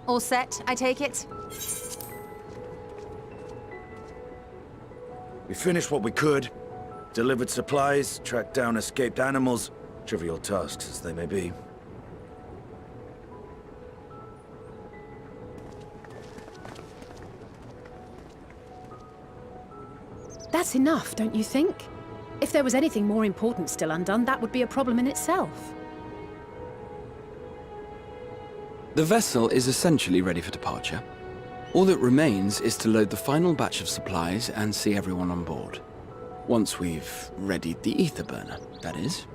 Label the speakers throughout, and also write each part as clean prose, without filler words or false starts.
Speaker 1: All set, I take it?
Speaker 2: We finished what we could. Delivered supplies, tracked down escaped animals. Trivial tasks as they may be.
Speaker 3: That's enough, don't you think? If there was anything more important still undone, that would be a problem in itself.
Speaker 4: The vessel is essentially ready for departure. All that remains is to load the final batch of supplies and see everyone on board. Once we've readied the ether burner, that is.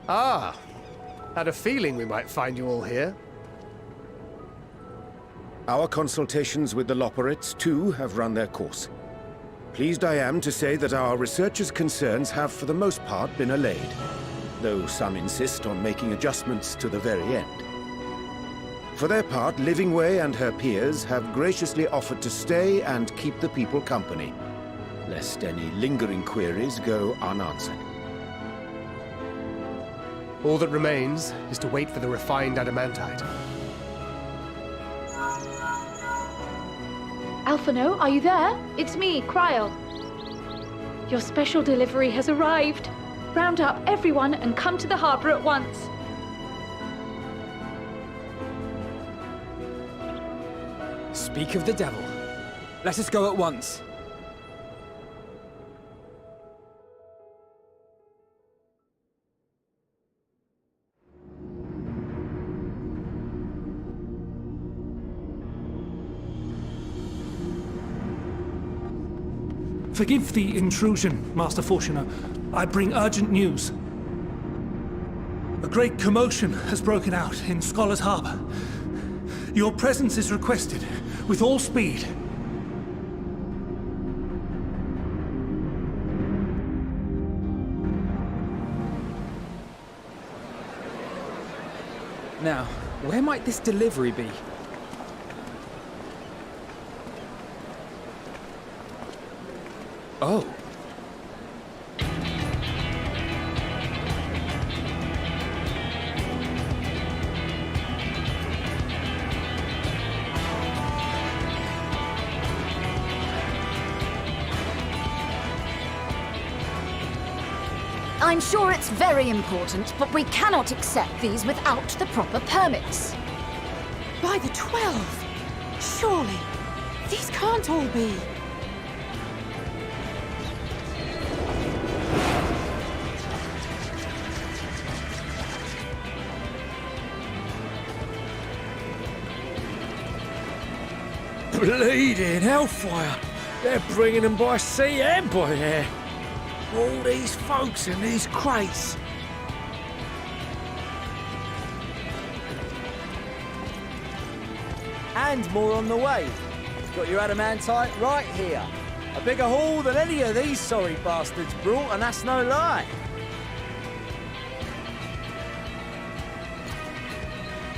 Speaker 5: Ah, had a feeling we might find you all here.
Speaker 6: Our consultations with the Loperites, too, have run their course. Pleased I am to say that our researchers' concerns have, for the most part, been allayed, though some insist on making adjustments to the very end. For their part, Livingway and her peers have graciously offered to stay and keep the people company, lest any lingering queries go unanswered.
Speaker 5: All that remains is to wait for the refined adamantite.
Speaker 7: Alphino, are you there? It's me, Kryl. Your special delivery has arrived. Round up everyone and come to the harbor at once.
Speaker 8: Speak of the devil. Let us go at once.
Speaker 9: Forgive the intrusion, Master Fortuner. I bring urgent news. A great commotion has broken out in Scholar's Harbor. Your presence is requested, with all speed.
Speaker 8: Now, where might this delivery be? Oh.
Speaker 1: I'm sure it's very important, but we cannot accept these without the proper permits.
Speaker 3: By the 12! Surely, these can't all be.
Speaker 10: Bleeding hellfire! They're bringing them by sea and by air. All these folks in these crates.
Speaker 11: And more on the way. You've got your adamantite right here. A bigger haul than any of these sorry bastards brought, and that's no lie.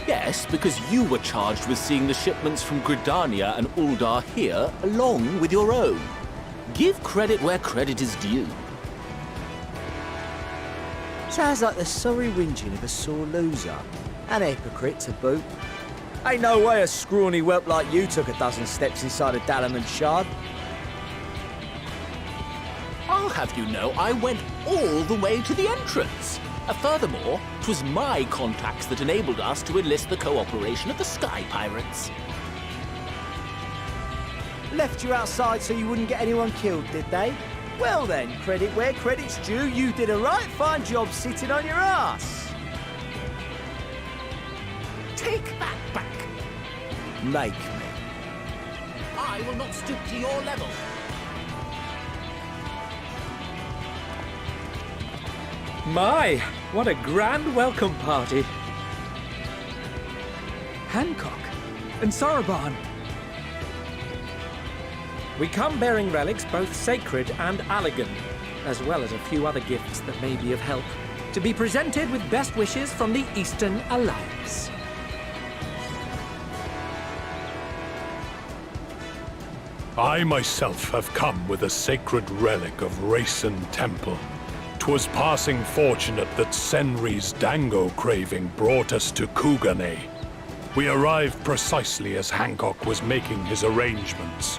Speaker 12: Yes, because you were charged with seeing the shipments from Gridania and Uldar here, along with your own. Give credit where credit is due.
Speaker 11: Sounds like the sorry whinging of a sore loser. And a hypocrite to boot. Ain't no way a scrawny whelp like you took a dozen steps inside a Dalamant shard.
Speaker 12: I'll have you know I went all the way to the entrance. Furthermore, 'twas my contacts that enabled us to enlist the cooperation of the Sky Pirates.
Speaker 11: Left you outside so you wouldn't get anyone killed, did they? Well then, credit where credit's due, you did a right fine job sitting on your ass.
Speaker 12: Take that back.
Speaker 11: Make me.
Speaker 12: I will not stoop to your level.
Speaker 10: My, what a grand welcome party.
Speaker 8: Hancock and Soroban.
Speaker 10: We come bearing relics both sacred and elegant, as well as a few other gifts that may be of help, to be presented with best wishes from the Eastern Alliance.
Speaker 13: I myself have come with a sacred relic of Rayson Temple, 'Twas passing fortunate that Senri's dango craving brought us to Kugane. We arrived precisely as Hancock was making his arrangements.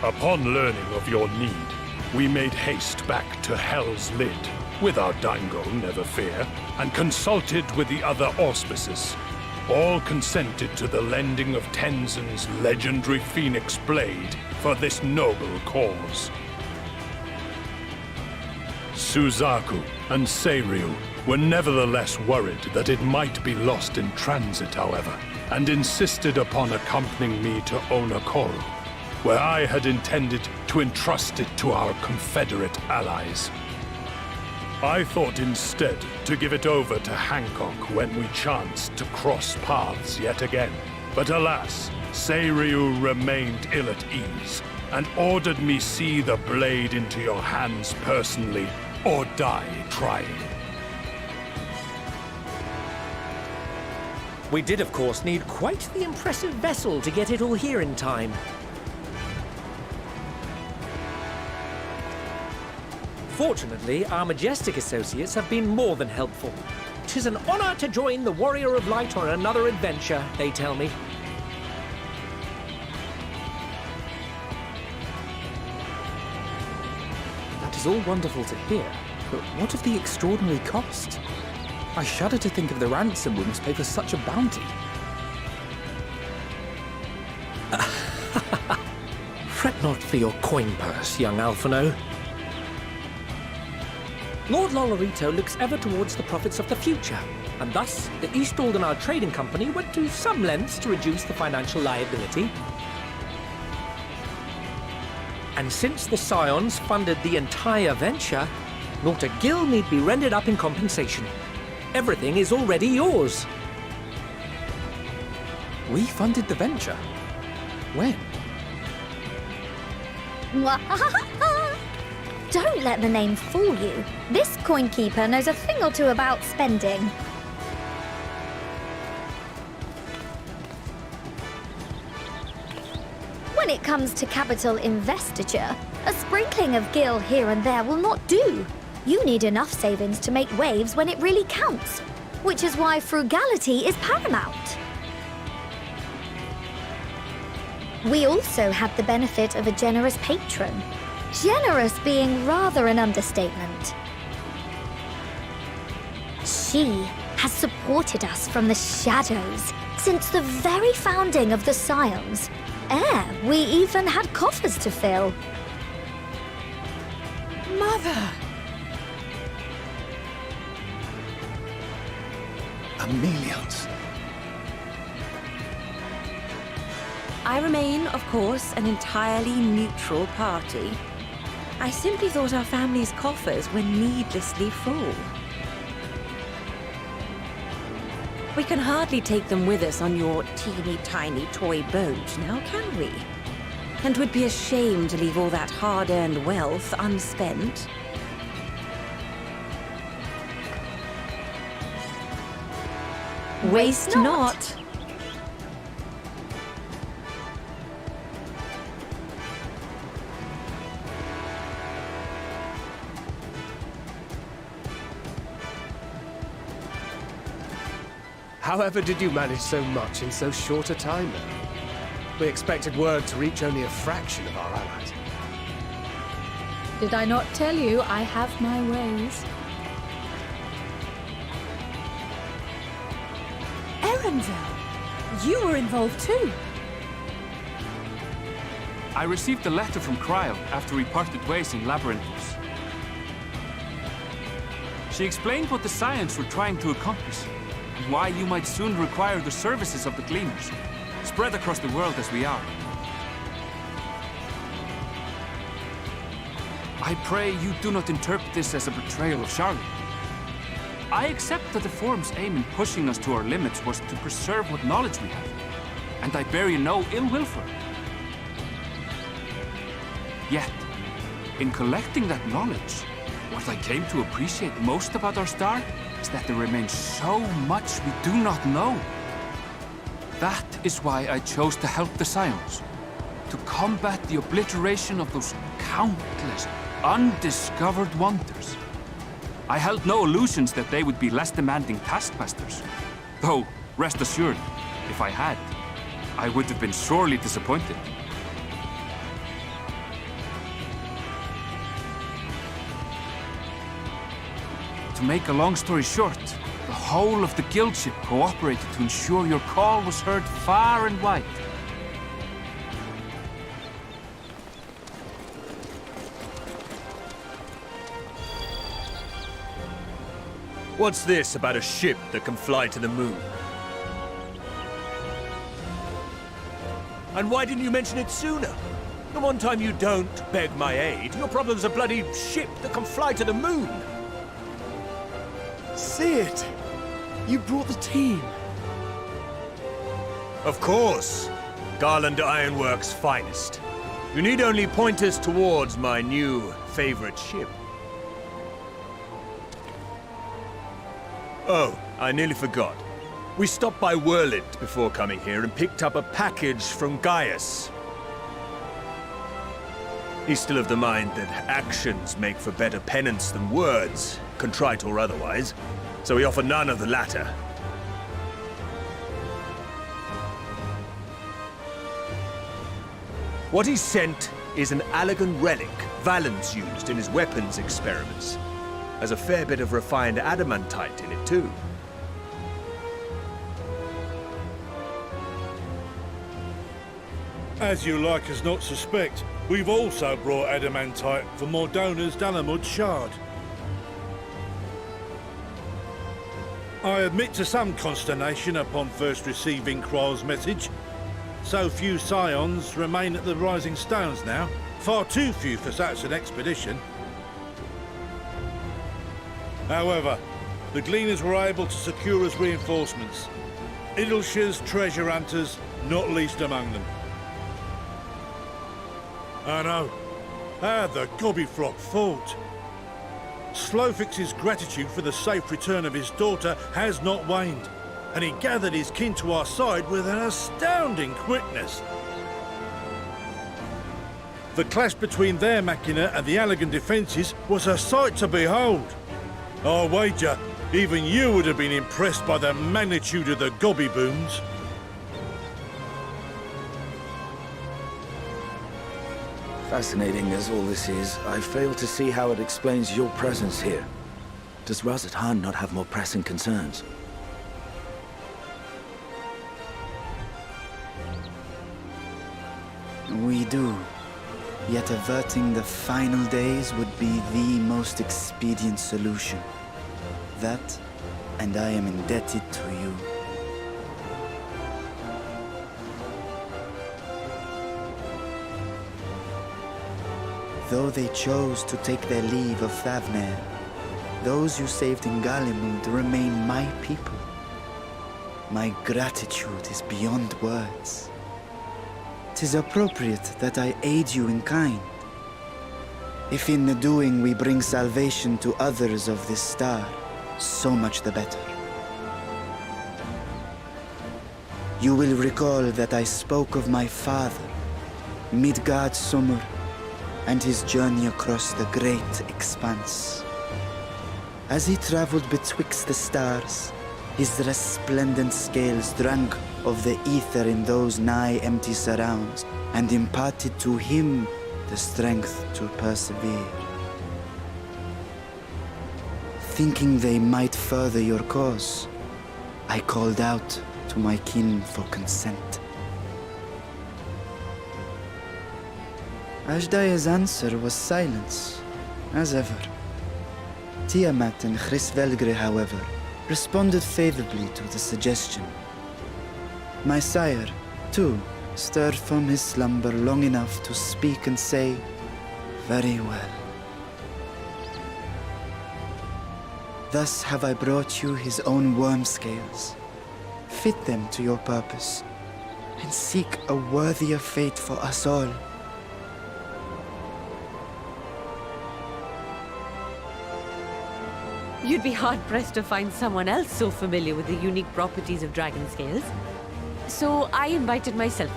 Speaker 13: Upon learning of your need, we made haste back to Hell's Lid, with our dango, never fear, and consulted with the other auspices. All consented to the lending of Tenzin's legendary Phoenix Blade for this noble cause. Suzaku and Seiryu were nevertheless worried that it might be lost in transit, however, and insisted upon accompanying me to Onakoru, where I had intended to entrust it to our Confederate allies. I thought instead to give it over to Hancock when we chanced to cross paths yet again. But alas, Seiryu remained ill at ease, and ordered me see the blade into your hands personally, or die trying.
Speaker 10: We did, of course, need quite the impressive vessel to get it all here in time. Fortunately, our majestic associates have been more than helpful. 'Tis an honor to join the Warrior of Light on another adventure, they tell me.
Speaker 8: That is all wonderful to hear, but what of the extraordinary cost? I shudder to think of the ransom we must pay for such a bounty.
Speaker 10: Fret not for your coin purse, young Alphino. Lord Lolorito looks ever towards the profits of the future, and thus the East Aldenar Trading Company went to some lengths to reduce the financial liability. And since the Scions funded the entire venture, not a gill need be rendered up in compensation. Everything is already yours.
Speaker 8: We funded the venture? When?
Speaker 1: Don't let the name fool you. This coin keeper knows a thing or two about spending. When it comes to capital investiture, a sprinkling of gil here and there will not do. You need enough savings to make waves when it really counts, which is why frugality is paramount. We also had the benefit of a generous patron. Generous being rather an understatement. She has supported us from the shadows since the very founding of the Scions. We even had coffers to fill.
Speaker 3: Mother!
Speaker 2: Amelians.
Speaker 14: I remain, of course, an entirely neutral party. I simply thought our family's coffers were needlessly full. We can hardly take them with us on your teeny-tiny toy boat, now can we? And would be a shame to leave all that hard-earned wealth unspent. Waste not.
Speaker 5: However did you manage so much in so short a time now? We expected word to reach only a fraction of our allies.
Speaker 7: Did I not tell you I have my ways?
Speaker 3: Erenville, you were involved too.
Speaker 15: I received a letter from Cryo after we parted ways in Labyrinthos. She explained what the Scions were trying to accomplish, and why you might soon require the services of the Gleaners, spread across the world as we are. I pray you do not interpret this as a betrayal of Charlie. I accept that the Forum's aim in pushing us to our limits was to preserve what knowledge we have, and I bear you no ill will for it. Yet, in collecting that knowledge, what I came to appreciate most about our star is that there remains so much we do not know. That is why I chose to help the Scions. to combat the obliteration of those countless undiscovered wonders. I held no illusions that they would be less demanding taskmasters. Though, rest assured, if I had, I would have been sorely disappointed. To make a long story short, the whole of the guildship cooperated to ensure your call was heard far and wide.
Speaker 11: What's this about a ship that can fly to the moon? And why didn't you mention it sooner? The one time you don't beg my aid, your problem's a bloody ship that can fly to the moon.
Speaker 16: See it! You brought the team.
Speaker 11: Of course. Garland Ironworks' finest. You need only point us towards my new favorite ship. Oh, I nearly forgot. We stopped by Whirlint before coming here and picked up a package from Gaius. He's still of the mind that actions make for better penance than words, contrite or otherwise, so we offer none of the latter. What he sent is an Allegan relic Valen's used in his weapons experiments. Has a fair bit of refined adamantite in it, too.
Speaker 17: As you like us not suspect, we've also brought adamantite for Mordona's Dalamud shard. I admit to some consternation upon first receiving Kryl's message. So few scions remain at the Rising Stones now. Far too few for such an expedition. However, the Gleaners were able to secure us reinforcements. Idleshire's treasure hunters, not least among them. I know. How the Gobbyflock fought. Slowfix's gratitude for the safe return of his daughter has not waned, and he gathered his kin to our side with an astounding quickness. The clash between their machina and the Allegan defences was a sight to behold. I wager even you would have been impressed by the magnitude of the gobby booms.
Speaker 2: Fascinating as all this is, I fail to see how it explains your presence here. Does Razat Khan not have more pressing concerns?
Speaker 16: We do. Yet averting the final days would be the most expedient solution. That, and I am indebted to you. Though they chose to take their leave of Thavnair, those you saved in Galimund remain my people. My gratitude is beyond words. 'Tis appropriate that I aid you in kind. If in the doing we bring salvation to others of this star, so much the better. You will recall that I spoke of my father, Midgard Summer, and his journey across the great expanse. As he traveled betwixt the stars, his resplendent scales drank of the ether in those nigh empty surrounds, and imparted to him the strength to persevere. Thinking they might further your cause, I called out to my kin for consent. Ashdaya's answer was silence, as ever. Tiamat and Chrisvelgre, however, responded favorably to the suggestion. My sire, too, stirred from his slumber long enough to speak and say, "Very well." Thus have I brought you his own worm scales. Fit them to your purpose, and seek a worthier fate for us all.
Speaker 14: You'd be hard-pressed to find someone else so familiar with the unique properties of dragon scales. So I invited myself.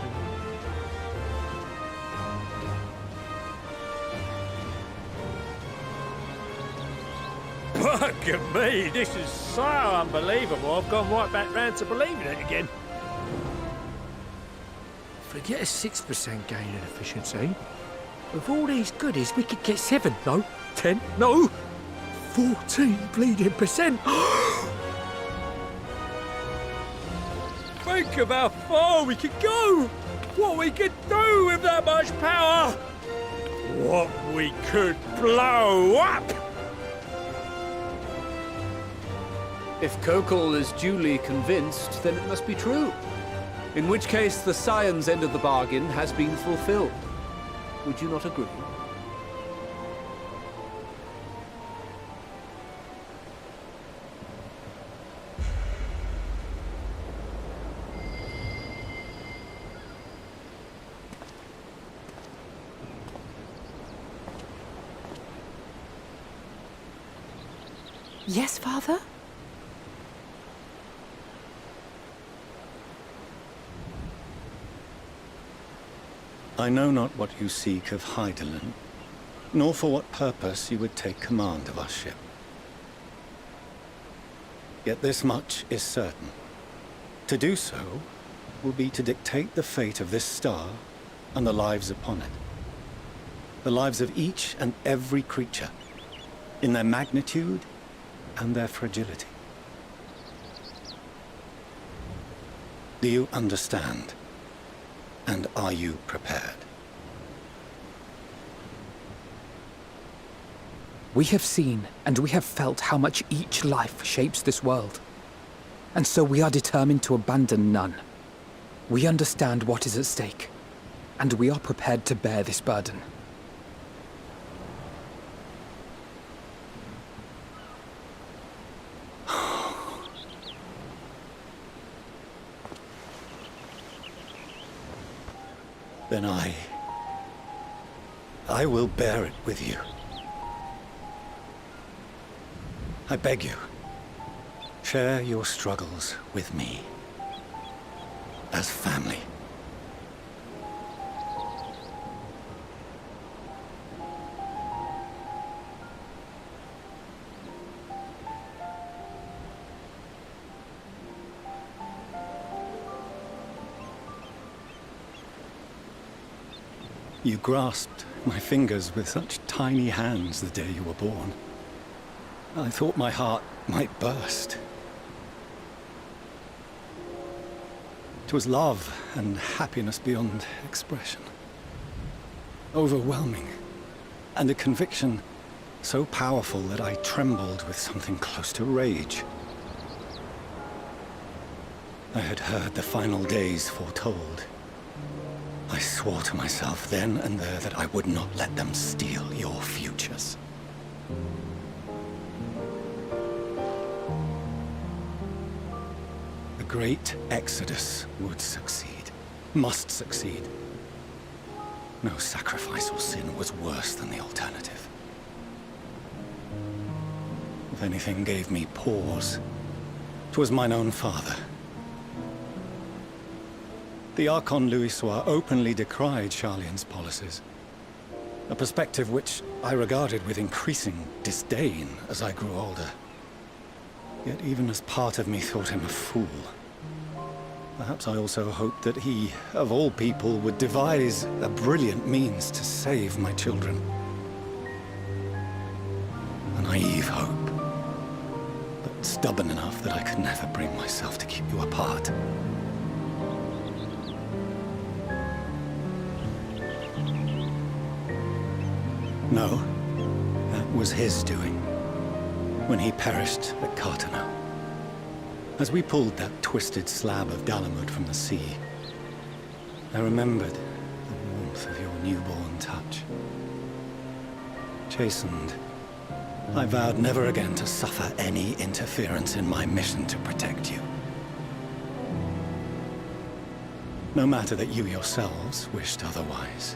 Speaker 10: Look at me, this is so unbelievable. I've gone right back round to believing it again. Forget a 6% gain in efficiency. With all these goodies, we could get 7, no, 10, no, 14 bleeding percent. Think of how far we could go! What we could do with that much power! What we could blow up!
Speaker 18: If Kokol is duly convinced, then it must be true. In which case, the science end of the bargain has been fulfilled. Would you not agree?
Speaker 3: Yes, Father?
Speaker 19: I know not what you seek of Hydaelyn, nor for what purpose you would take command of our ship. Yet this much is certain. To do so will be to dictate the fate of this star and the lives upon it. The lives of each and every creature, in their magnitude and their fragility. Do you understand? And are you prepared?
Speaker 8: We have seen and we have felt how much each life shapes this world. And so we are determined to abandon none. We understand what is at stake, and we are prepared to bear this burden.
Speaker 19: Then I will bear it with you. I beg you, share your struggles with me, as family. You grasped my fingers with such tiny hands the day you were born. I thought my heart might burst. It was love and happiness beyond expression. Overwhelming. And a conviction so powerful that I trembled with something close to rage. I had heard the final days foretold. I swore to myself then and there that I would not let them steal your futures. The great Exodus would succeed, must succeed. No sacrifice or sin was worse than the alternative. If anything gave me pause, 'twas mine own father. The Archon Louisoix openly decried Charlian's policies, a perspective which I regarded with increasing disdain as I grew older. Yet even as part of me thought him a fool. Perhaps I also hoped that he, of all people, would devise a brilliant means to save my children. A naive hope, but stubborn enough that I could never bring myself to keep you apart. No, that was his doing, when he perished at Cartano. As we pulled that twisted slab of Dalamud from the sea, I remembered the warmth of your newborn touch. Chastened, I vowed never again to suffer any interference in my mission to protect you. No matter that you yourselves wished otherwise.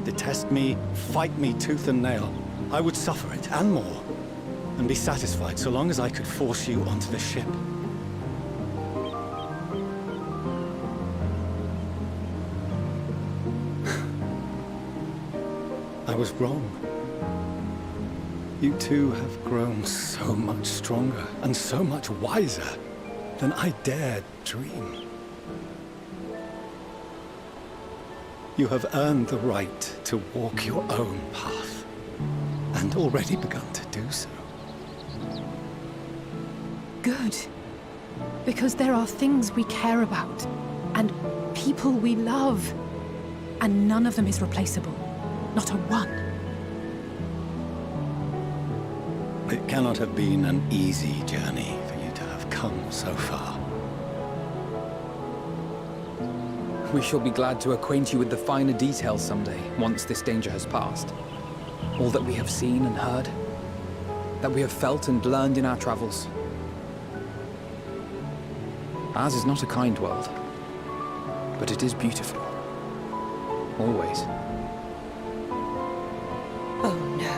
Speaker 19: Detest me, fight me tooth and nail. I would suffer it, and more, and be satisfied so long as I could force you onto the ship. I was wrong. You two have grown so much stronger and so much wiser than I dared dream. You have earned the right to walk your own path, and already begun to do so.
Speaker 3: Good. Because there are things we care about, and people we love, and none of them is replaceable. Not a one.
Speaker 19: It cannot have been an easy journey for you to have come so far.
Speaker 8: We shall be glad to acquaint you with the finer details someday, once this danger has passed. All that we have seen and heard, that we have felt and learned in our travels. Ours is not a kind world, but it is beautiful. Always.
Speaker 14: Oh no.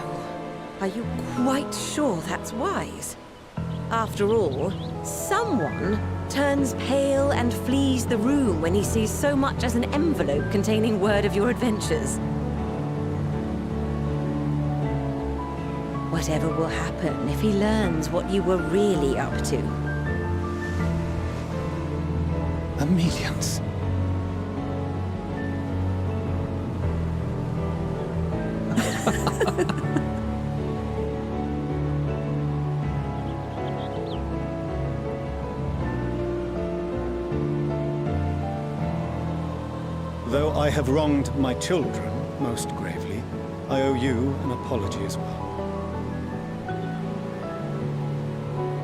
Speaker 14: Are you quite sure that's wise? After all, someone turns pale and flees the room when he sees so much as an envelope containing word of your adventures. Whatever will happen if he learns what you were really up to?
Speaker 19: Millions. Though I have wronged my children most gravely, I owe you an apology as well.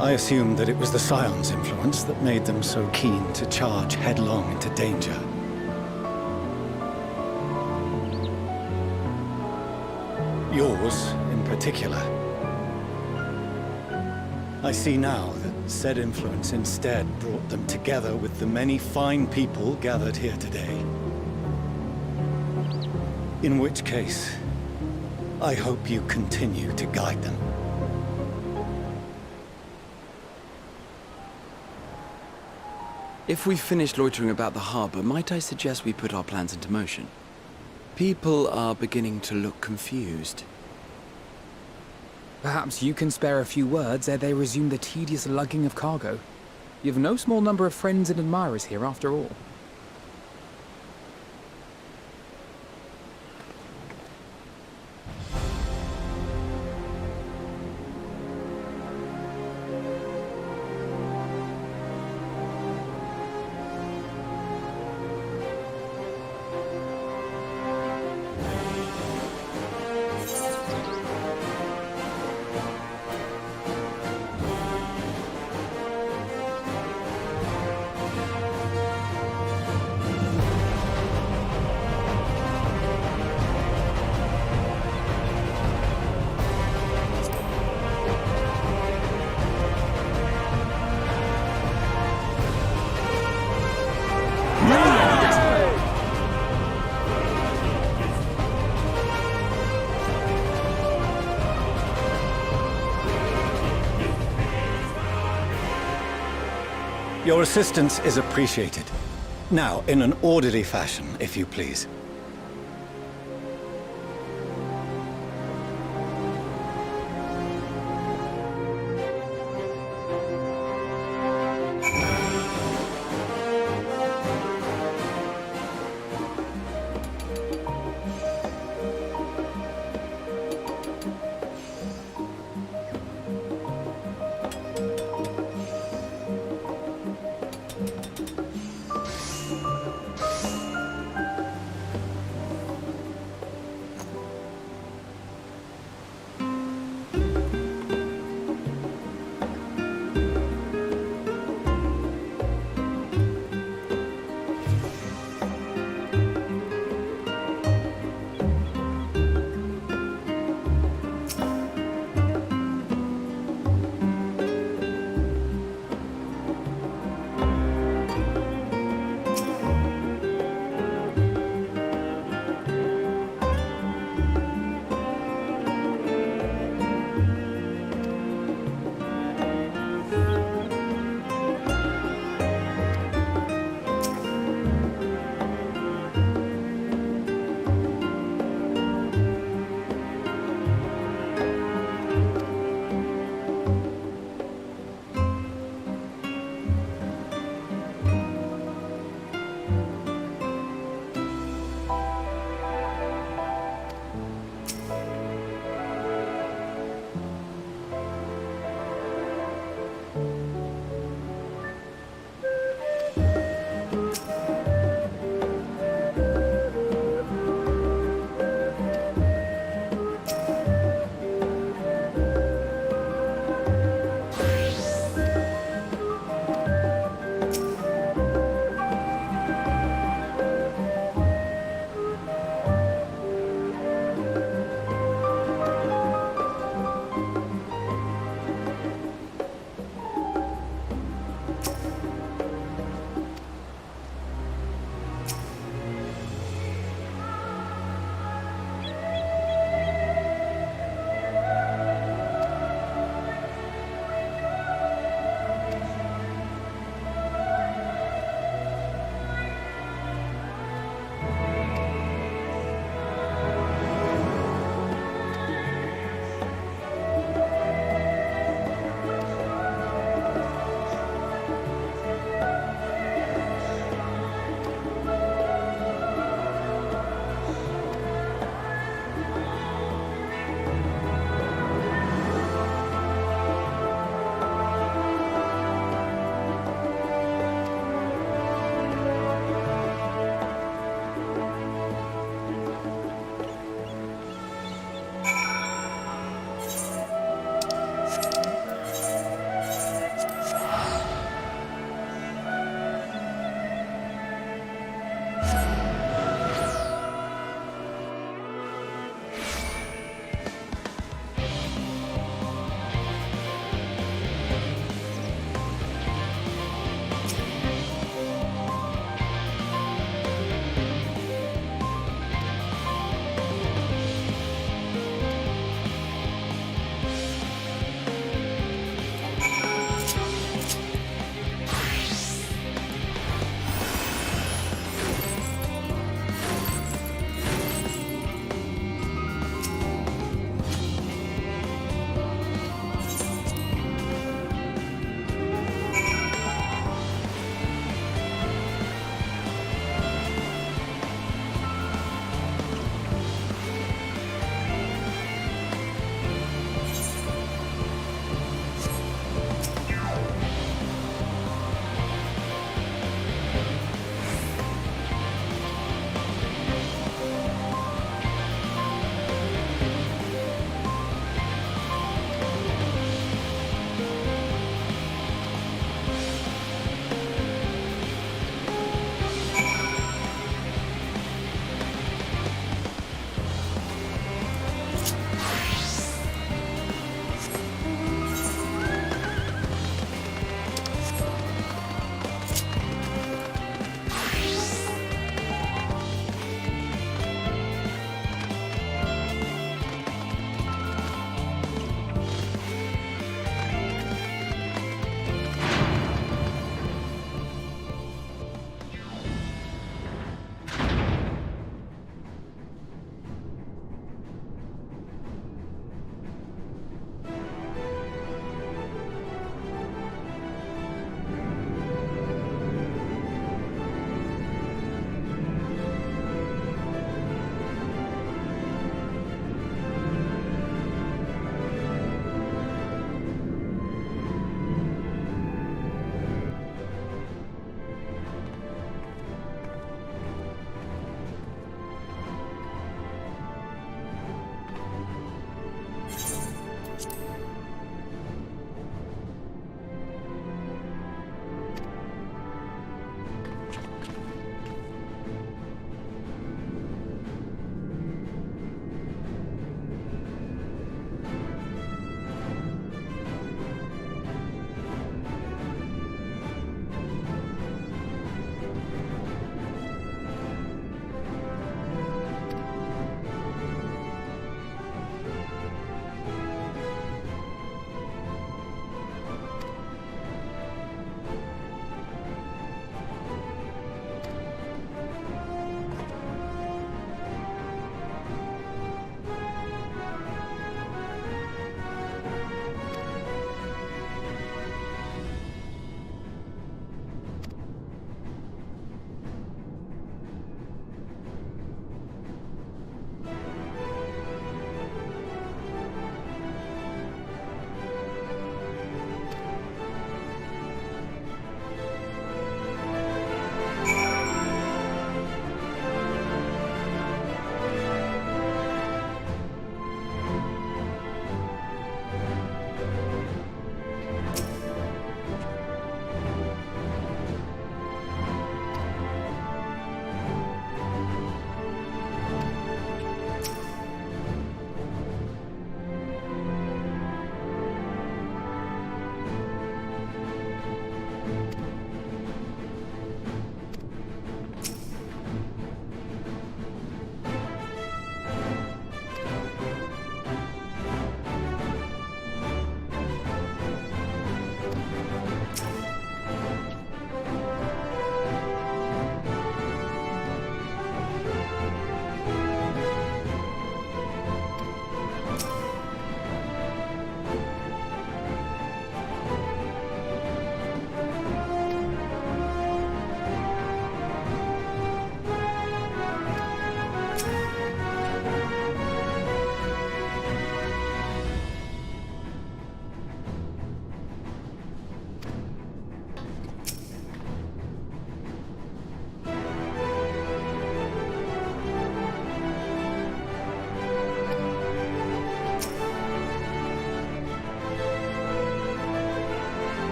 Speaker 19: I assumed that it was the Scion's influence that made them so keen to charge headlong into danger. Yours, in particular. I see now that said influence instead brought them together with the many fine people gathered here today. In which case, I hope you continue to guide them.
Speaker 4: If we've finished loitering about the harbor, might I suggest we put our plans into motion? People are beginning to look confused.
Speaker 8: Perhaps you can spare a few words ere they resume the tedious lugging of cargo. You've no small number of friends and admirers here, after all.
Speaker 19: Your assistance is appreciated. Now, in an orderly fashion, if you please.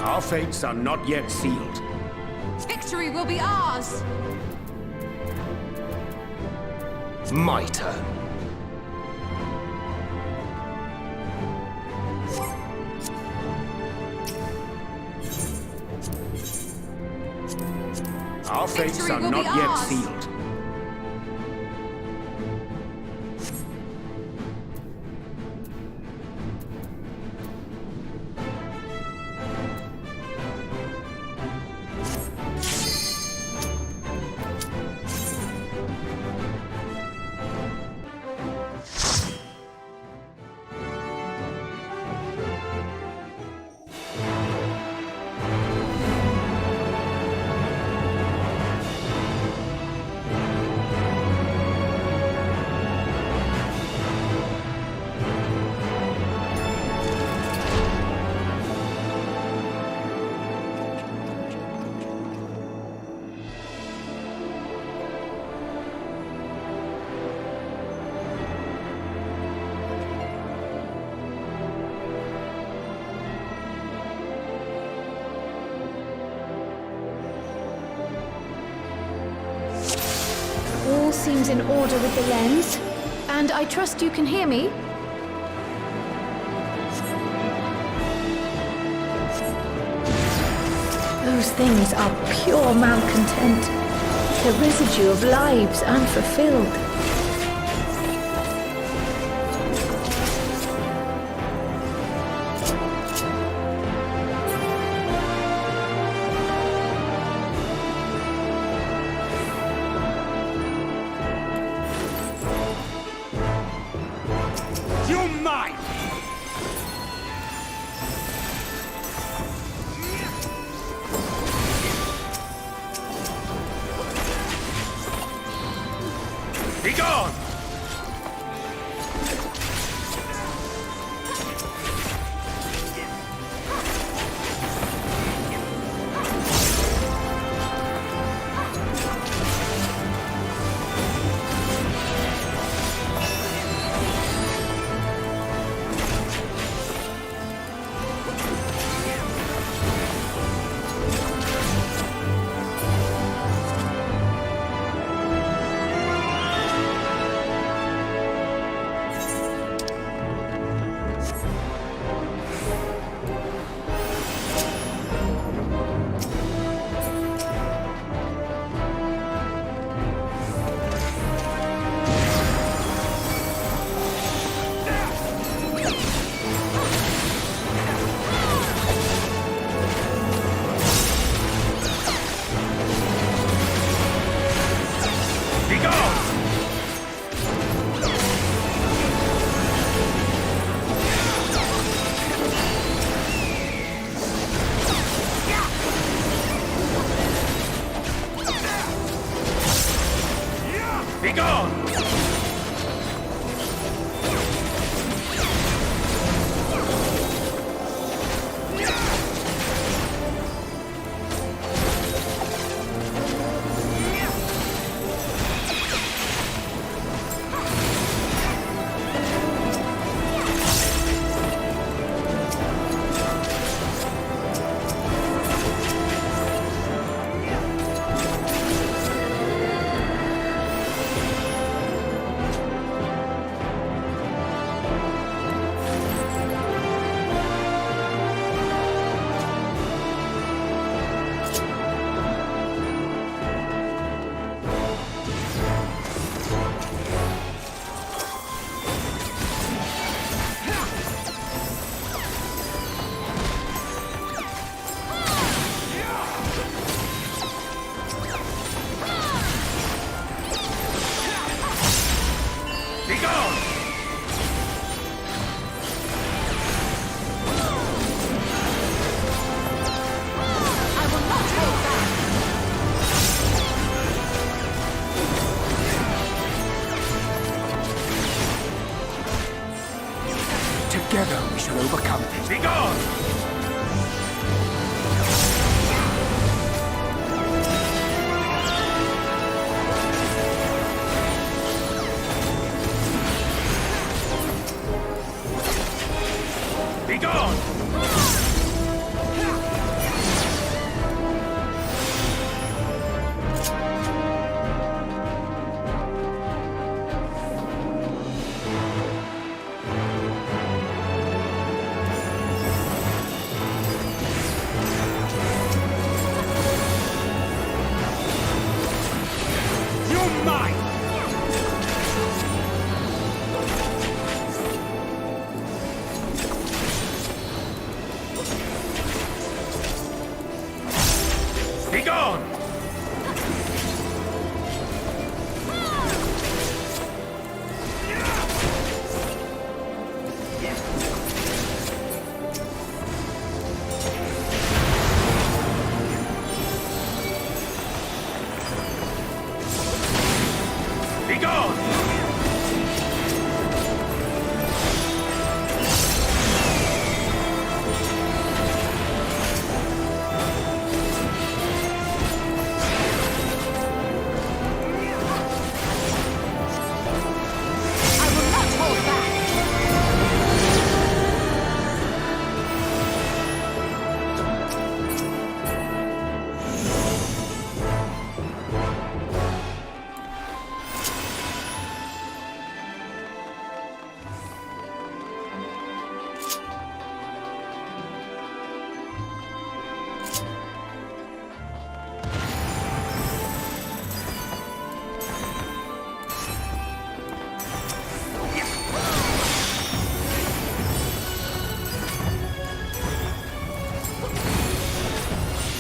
Speaker 6: Our fates are not yet sealed.
Speaker 3: Victory will be ours!
Speaker 5: My turn.
Speaker 6: Our fates are not yet sealed.
Speaker 7: All seems in order with the lens, and I trust you can hear me. Those things are pure malcontent, the residue of lives unfulfilled.
Speaker 17: You're mine! Be gone! Be gone!
Speaker 8: Together we shall overcome this.
Speaker 17: Be gone! Be gone! Begone!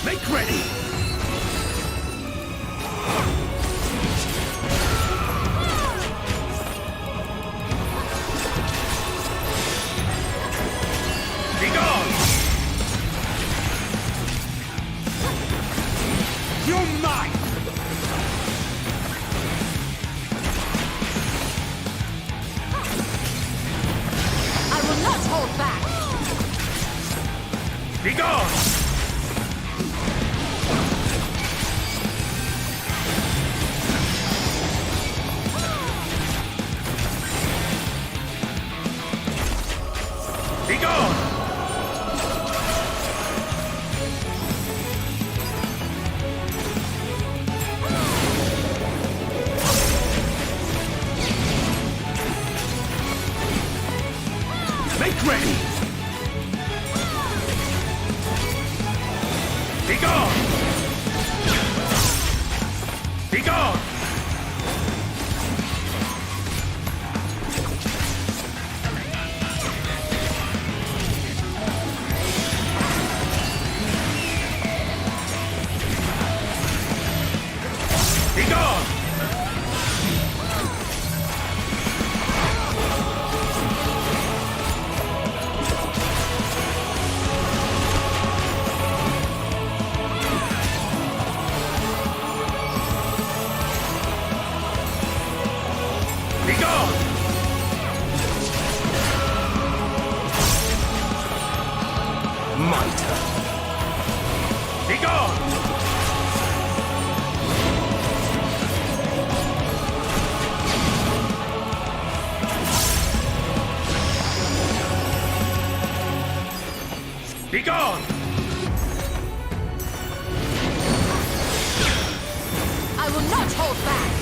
Speaker 17: Make ready! Begone! You're mine!
Speaker 20: I will not hold back!
Speaker 17: Begone! Begone! Make ready! Begone! Begone! Begone! Begone! Mitre! Begone! Begone!
Speaker 20: I will not hold back!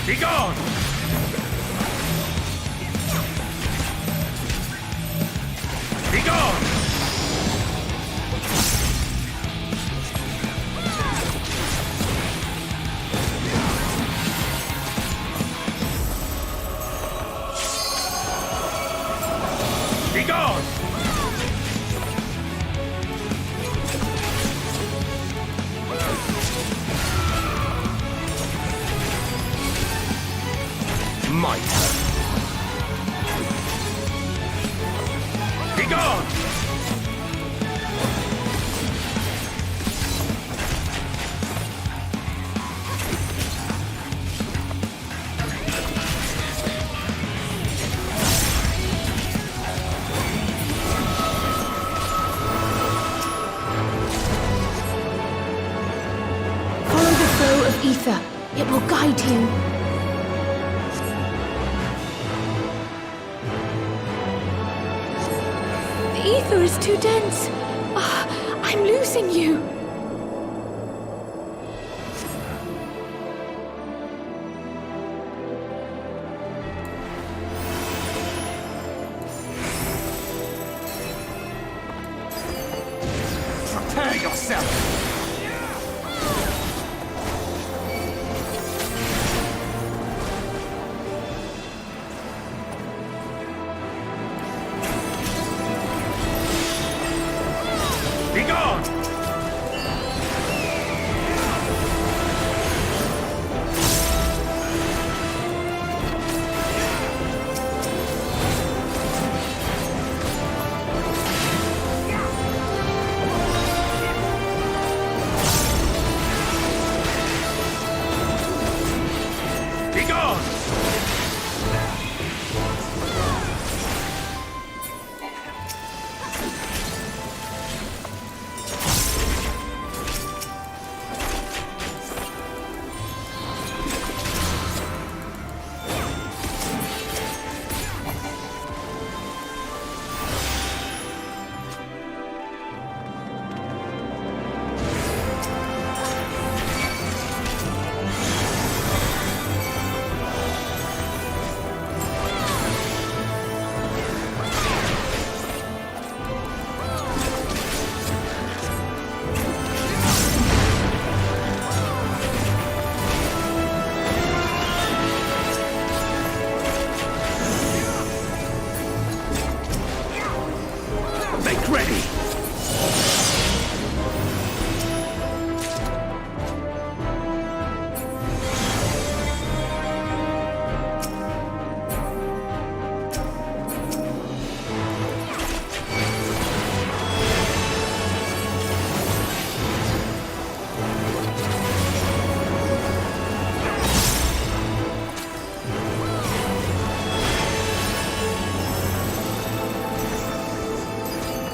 Speaker 17: Begone! Begone! Begone! Might. Begone!
Speaker 7: Follow the flow of ether. It will guide you. The ether is too dense. Ah, I'm losing you.
Speaker 11: yourself!
Speaker 17: Be gone! Be gone! Make ready!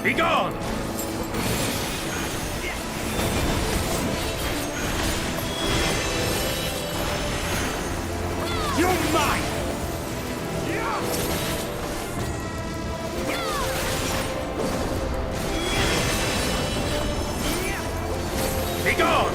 Speaker 17: Be gone! You're mine! Be gone!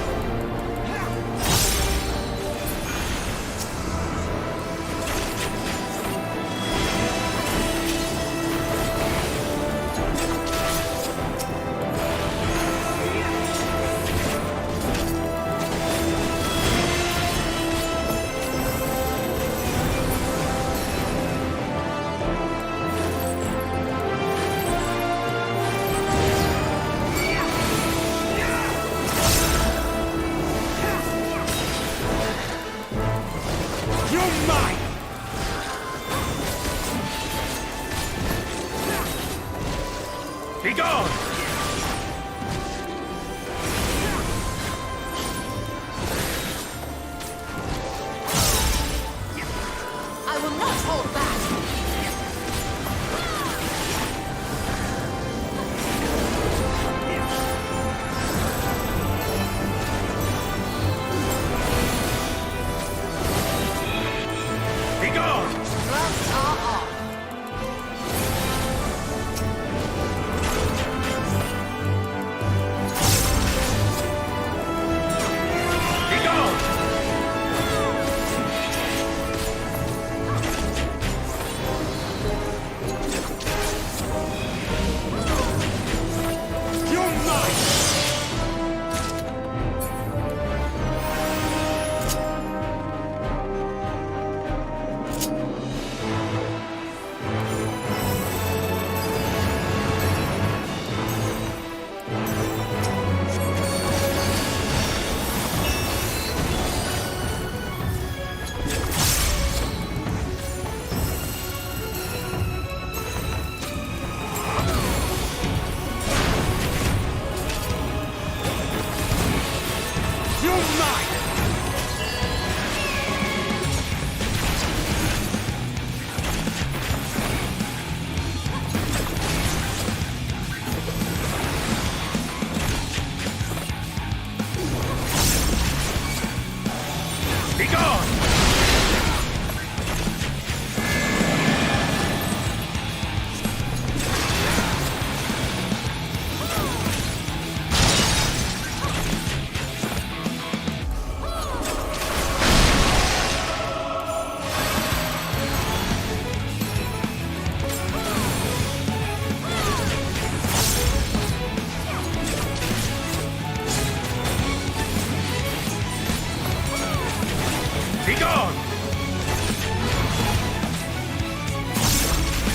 Speaker 17: You're mine! Be gone!
Speaker 20: I will not hold back.
Speaker 17: Be gone!
Speaker 20: Gloves are off.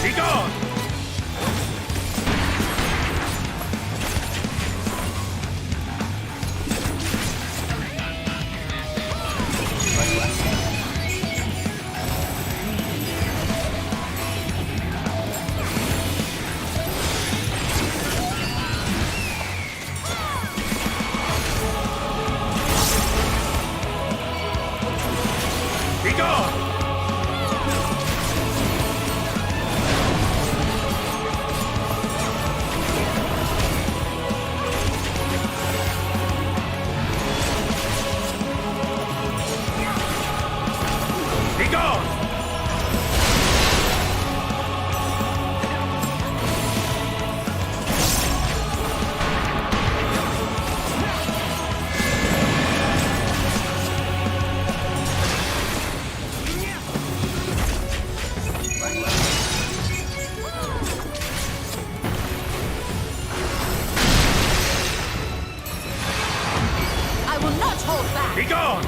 Speaker 17: Begone! Begone! Begone!
Speaker 20: I will not hold back!
Speaker 17: Begone!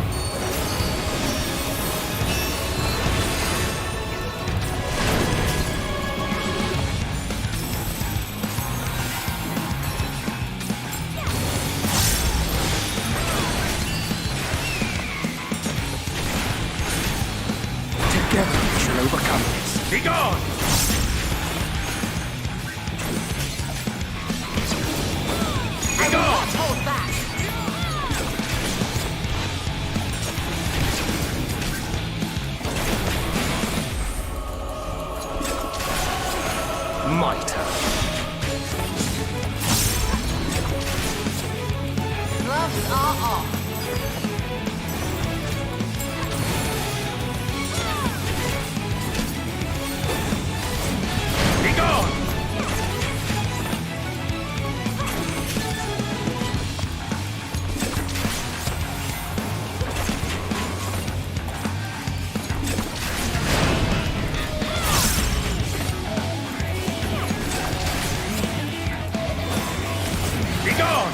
Speaker 8: Together we shall overcome this.
Speaker 17: Begone!
Speaker 20: I will not hold back!
Speaker 8: My turn.
Speaker 20: Gloves are off.
Speaker 17: Begone! Begone!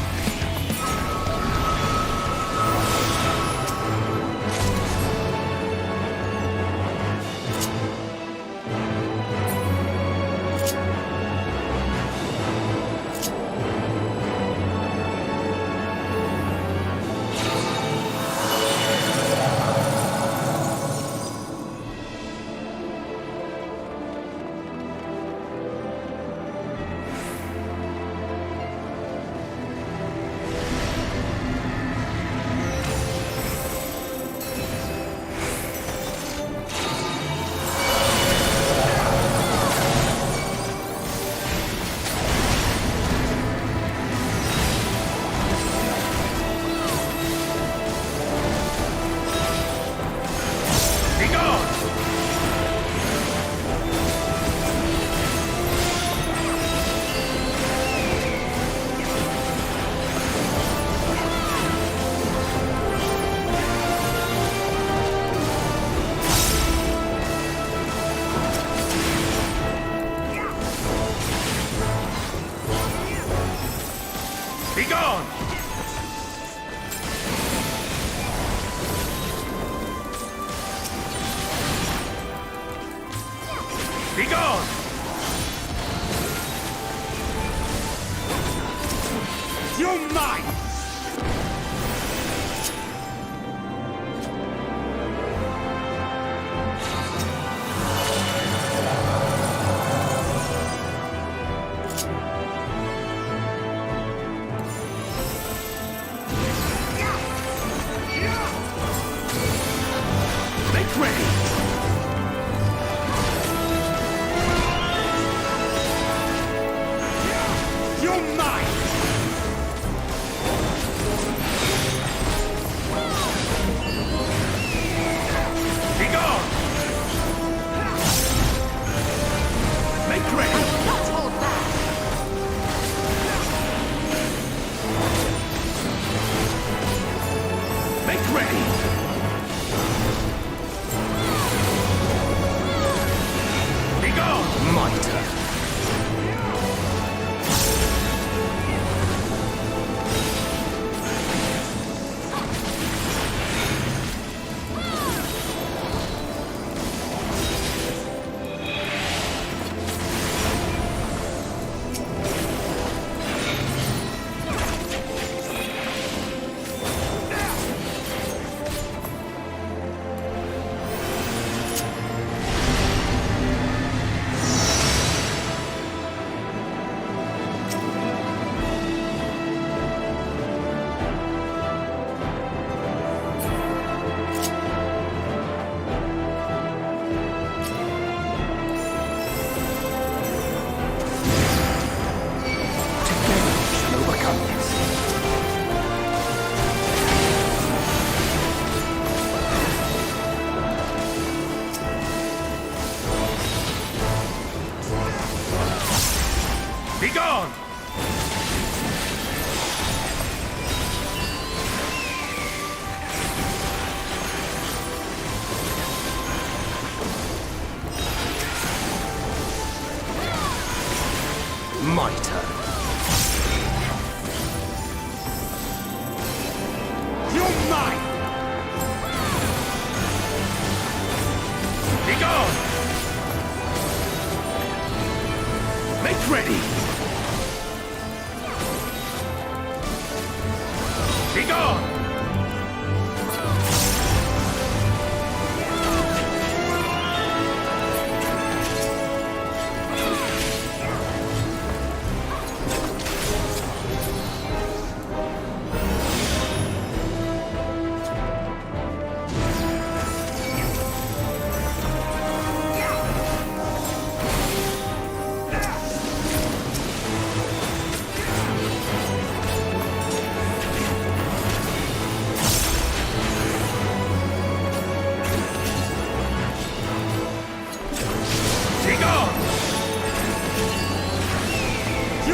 Speaker 17: Begone! Begone! You're mine! Make ready! You're mine! Begone! Make ready!
Speaker 20: I will not hold back!
Speaker 17: Make ready! Begone!
Speaker 8: My turn.
Speaker 17: Begone!
Speaker 5: My turn.
Speaker 17: You're mine! Begone! Make ready! Begone!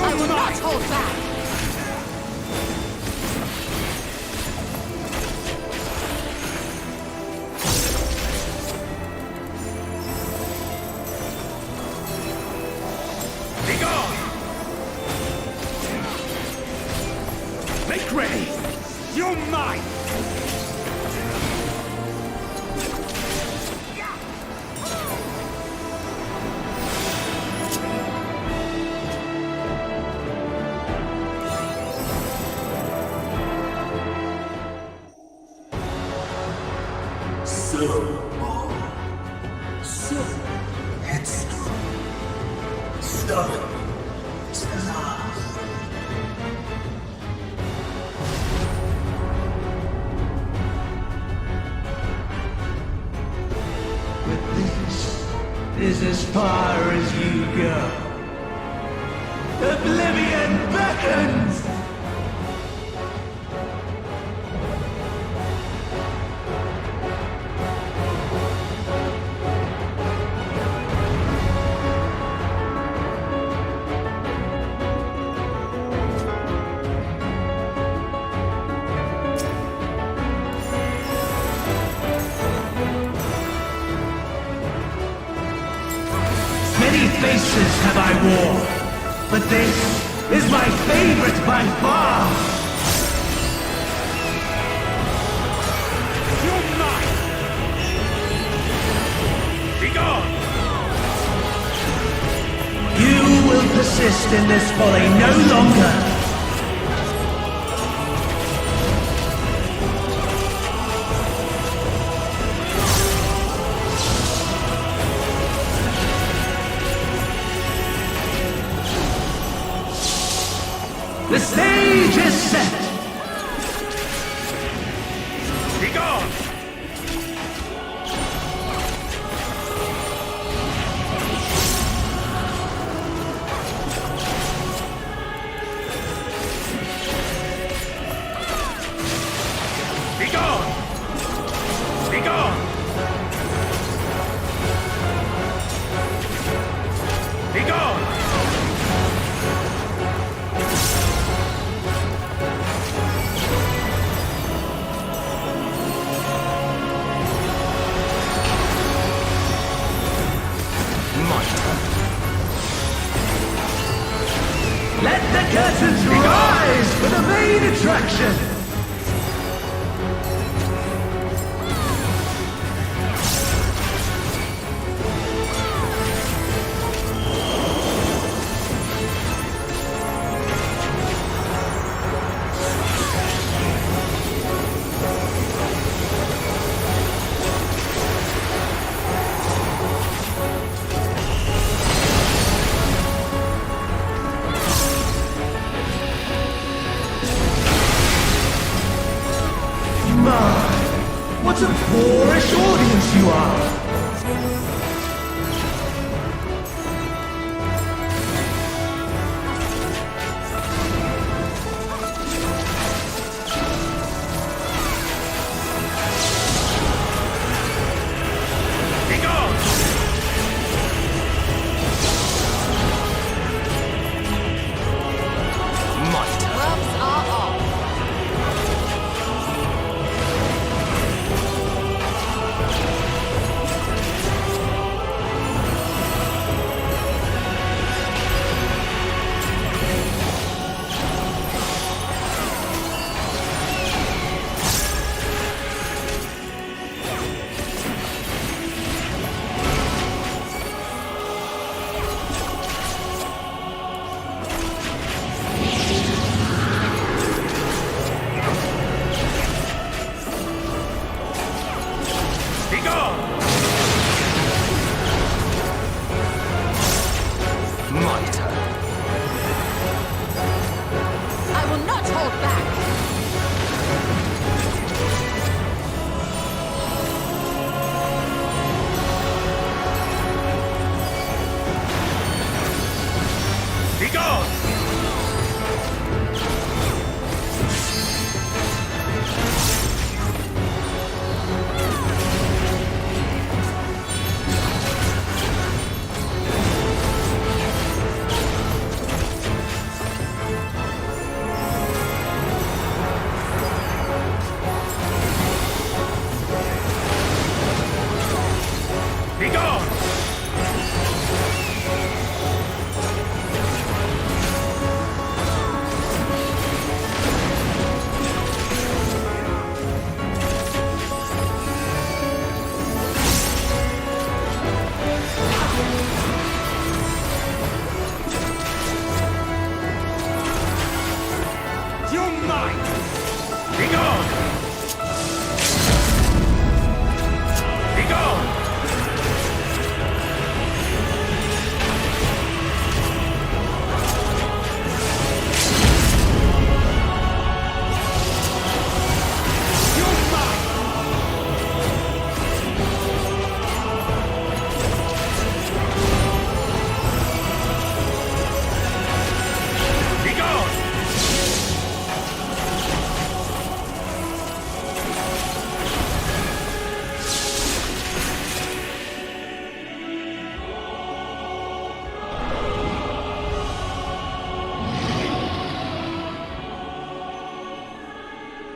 Speaker 20: I will not hold back!
Speaker 17: Begone! Make ready! You're mine!
Speaker 21: Is as far as you go. Oblivion beckons! Many faces have I worn, but this is my favorite by far!
Speaker 17: You're mine! Begone!
Speaker 21: You will persist in this folly no longer! The stage is set!
Speaker 17: Begone! Begone! Begone! Begone!
Speaker 21: Let the curtains rise for the main attraction!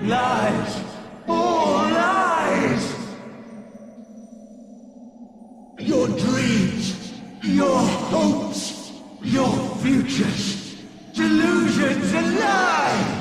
Speaker 21: Lies! All lies! Your dreams, your hopes, your futures, delusions and lies!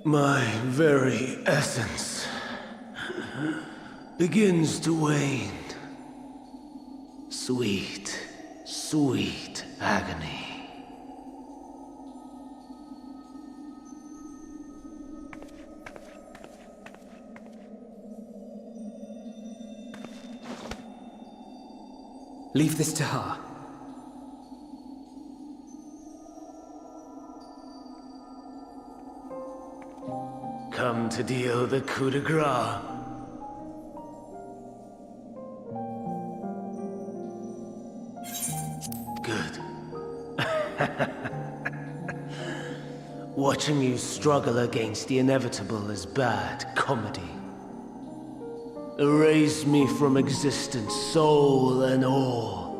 Speaker 21: My very essence begins to wane. Sweet, sweet agony.
Speaker 8: Leave this to her.
Speaker 21: Come to deal the coup de grace. Good. Watching you struggle against the inevitable is bad comedy. Erase me from existence, soul and all.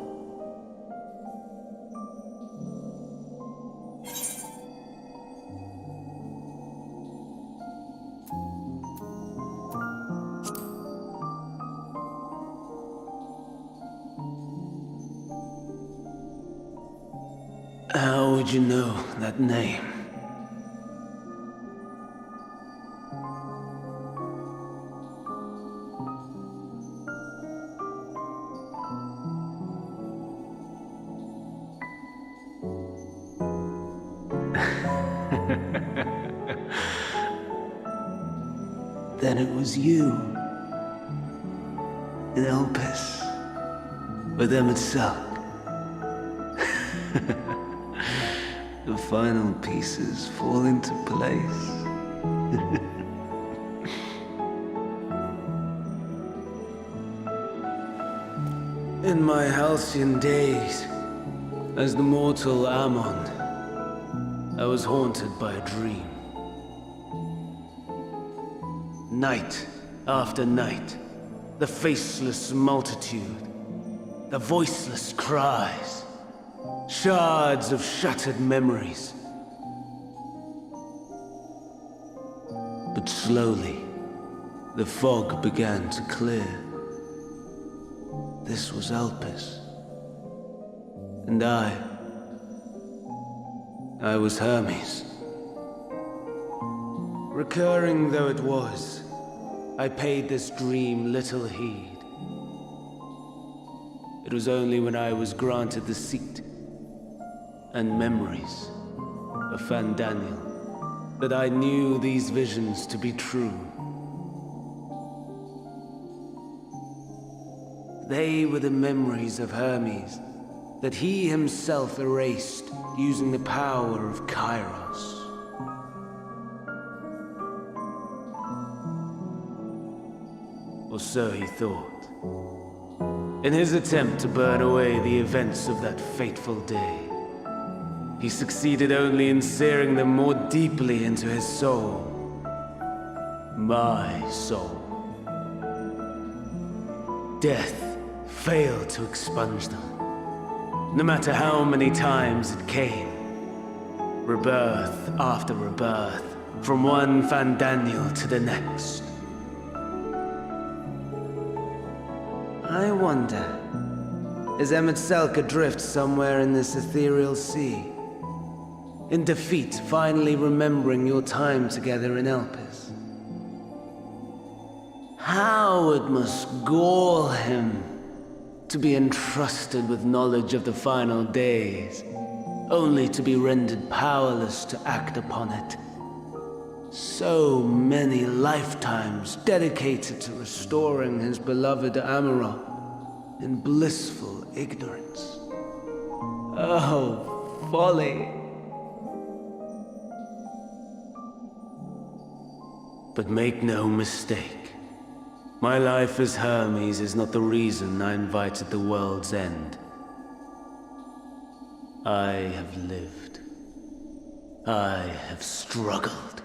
Speaker 21: How would you know that name? Then it was you. In Elpis. With them itself. The final pieces fall into place. In my halcyon days, as the mortal Ammon, I was haunted by a dream. Night after night, the faceless multitude, the voiceless cries, shards of shattered memories. But slowly, the fog began to clear. This was Elpis. And I was Hermes. Recurring though it was, I paid this dream little heed. It was only when I was granted the seat and memories of Fandaniel that I knew these visions to be true. They were the memories of Hermes that he himself erased using the power of Kairos. Or so he thought. In his attempt to burn away the events of that fateful day, he succeeded only in searing them more deeply into his soul. My soul. Death failed to expunge them. No matter how many times it came. Rebirth after rebirth, from one Fandaniel to the next. I wonder, is Emet adrift somewhere in this ethereal sea? In defeat, finally remembering your time together in Elpis? How it must gall him to be entrusted with knowledge of the final days, only to be rendered powerless to act upon it. So many lifetimes dedicated to restoring his beloved Amarok in blissful ignorance. Oh, folly! But make no mistake. My life as Hermes is not the reason I invited the world's end. I have lived. I have struggled.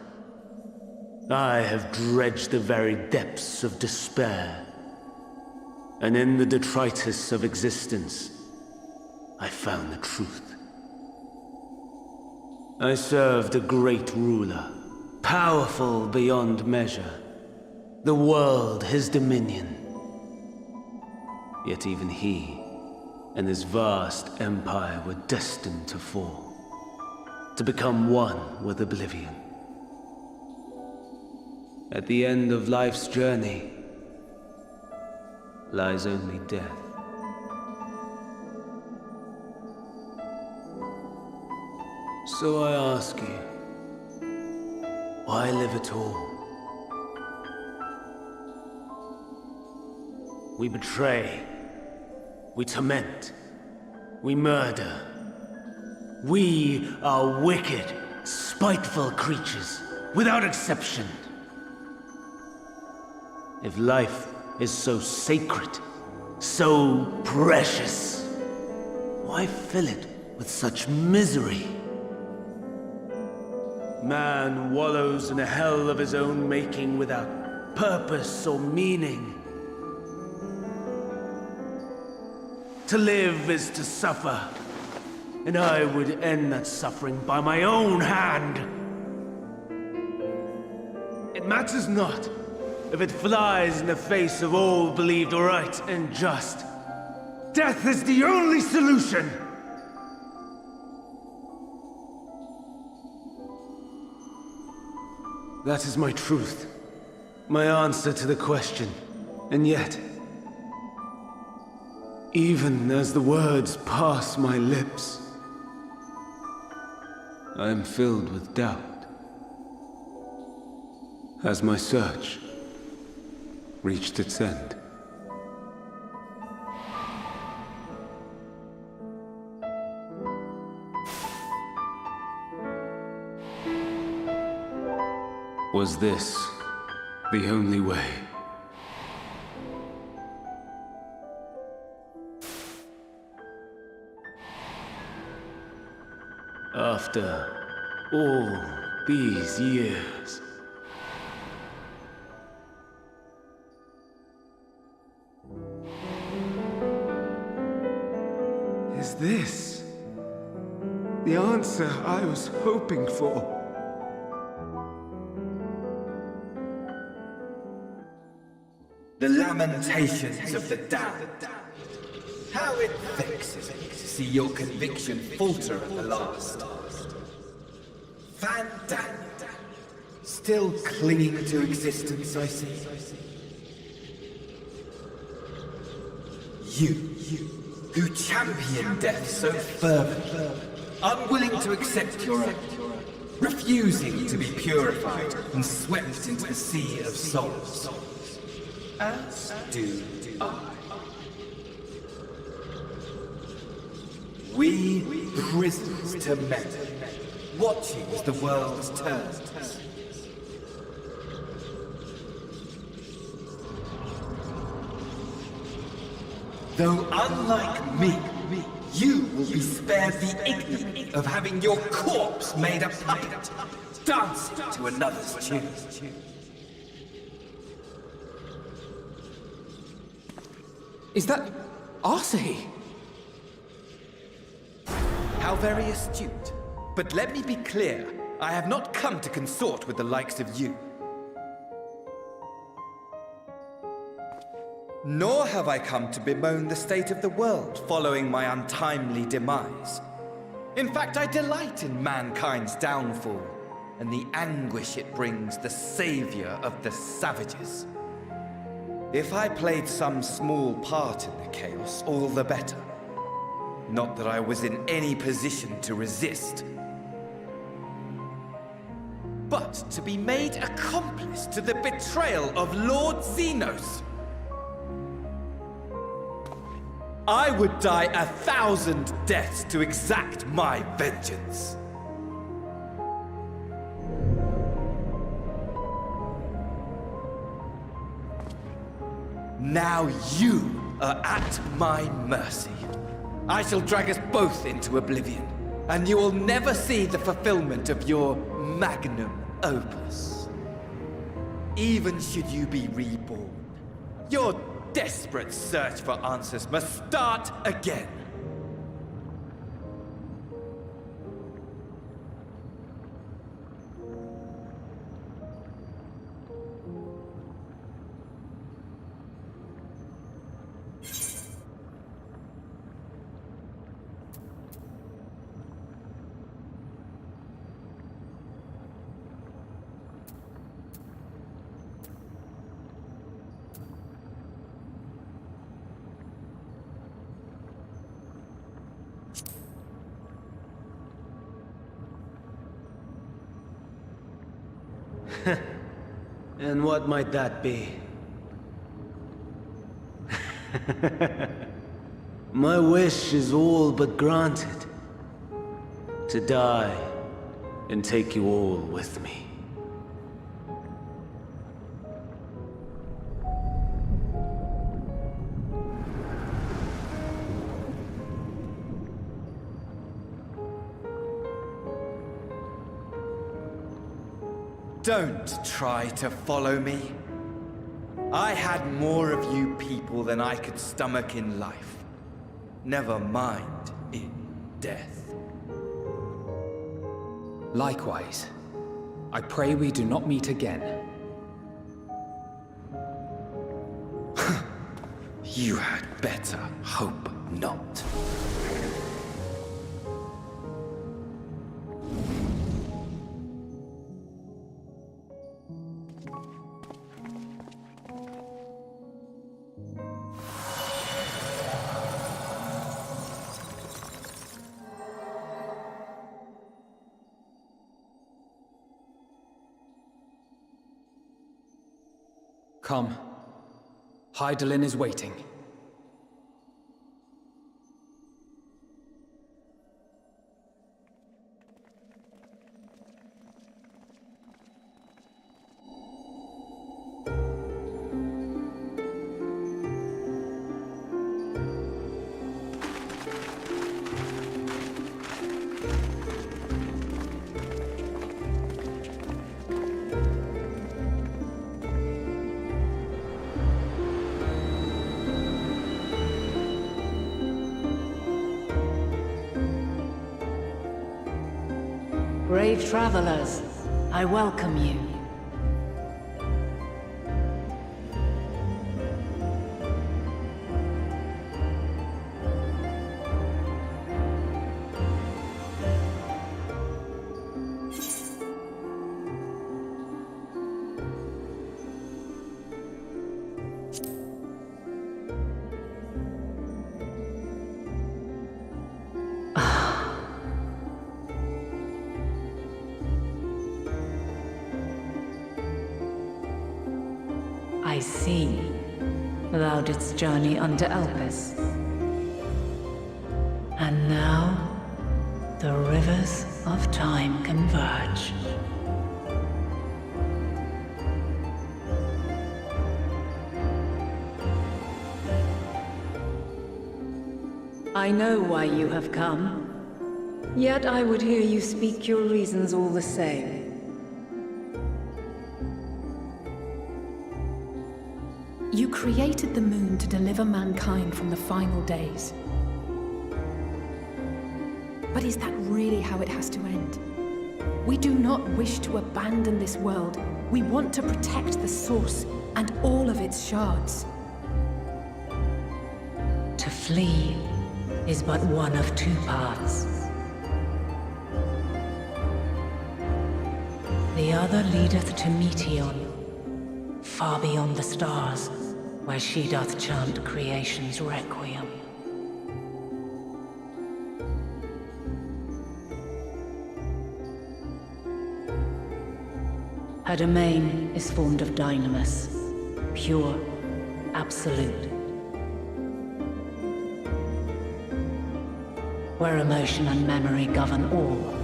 Speaker 21: I have dredged the very depths of despair. And in the detritus of existence, I found the truth. I served a great ruler, powerful beyond measure. The world his dominion. Yet even he and his vast empire were destined to fall, to become one with oblivion. At the end of life's journey lies only death. So I ask you, why live at all? We betray, we torment, we murder. We are wicked, spiteful creatures, without exception. If life is so sacred, so precious, why fill it with such misery? Man wallows in a hell of his own making without purpose or meaning. To live is to suffer, and I would end that suffering by my own hand. It matters not if it flies in the face of all believed right and just. Death is the only solution! That is my truth, my answer to the question, and yet, even as the words pass my lips, I am filled with doubt. Has my search reached its end? Was this the only way? After all these years, is this the answer I was hoping for?
Speaker 9: The lamentations of the damned. How it vexes me to see your conviction falter at the last. Fandaniel, still clinging to existence, I see. You, who champion death so fervently, unwilling to accept your own, refusing to be purified and swept into the sea of souls. As do I. We prisoners to men, watching as the world turns. Though unlike me, you will be spared the ignominy of having your corpse made a puppet, dancing to another's tune.
Speaker 8: Is that
Speaker 4: Arcee!
Speaker 9: How very astute. But let me be clear. I have not come to consort with the likes of you. Nor have I come to bemoan the state of the world following my untimely demise. In fact, I delight in mankind's downfall and the anguish it brings the savior of the savages. If I played some small part in the chaos, all the better. Not that I was in any position to resist. But to be made accomplice to the betrayal of Lord Xenos. I would die 1,000 deaths to exact my vengeance. Now you are at my mercy. I shall drag us both into oblivion, and you will never see the fulfillment of your magnum opus. Even should you be reborn, your desperate search for answers must start again.
Speaker 21: And what might that be? My wish is all but granted. To die and take you all with me.
Speaker 9: Don't try to follow me. I had more of you people than I could stomach in life. Never mind in death.
Speaker 8: Likewise, I pray we do not meet again.
Speaker 9: You had better hope not.
Speaker 8: Come. Hydaelyn is waiting.
Speaker 12: Brave travelers, I welcome you. I see. Thou didst journey unto Elpis. And now, the rivers of time converge. I know why you have come. Yet I would hear you speak your reasons all the same.
Speaker 3: You created the moon to deliver mankind from the final days. But is that really how it has to end? We do not wish to abandon this world. We want to protect the source and all of its shards.
Speaker 12: To flee is but one of two paths. The other leadeth to Meteon, far beyond the stars, where she doth chant creation's requiem. Her domain is formed of dynamis, pure, absolute. Where emotion and memory govern all,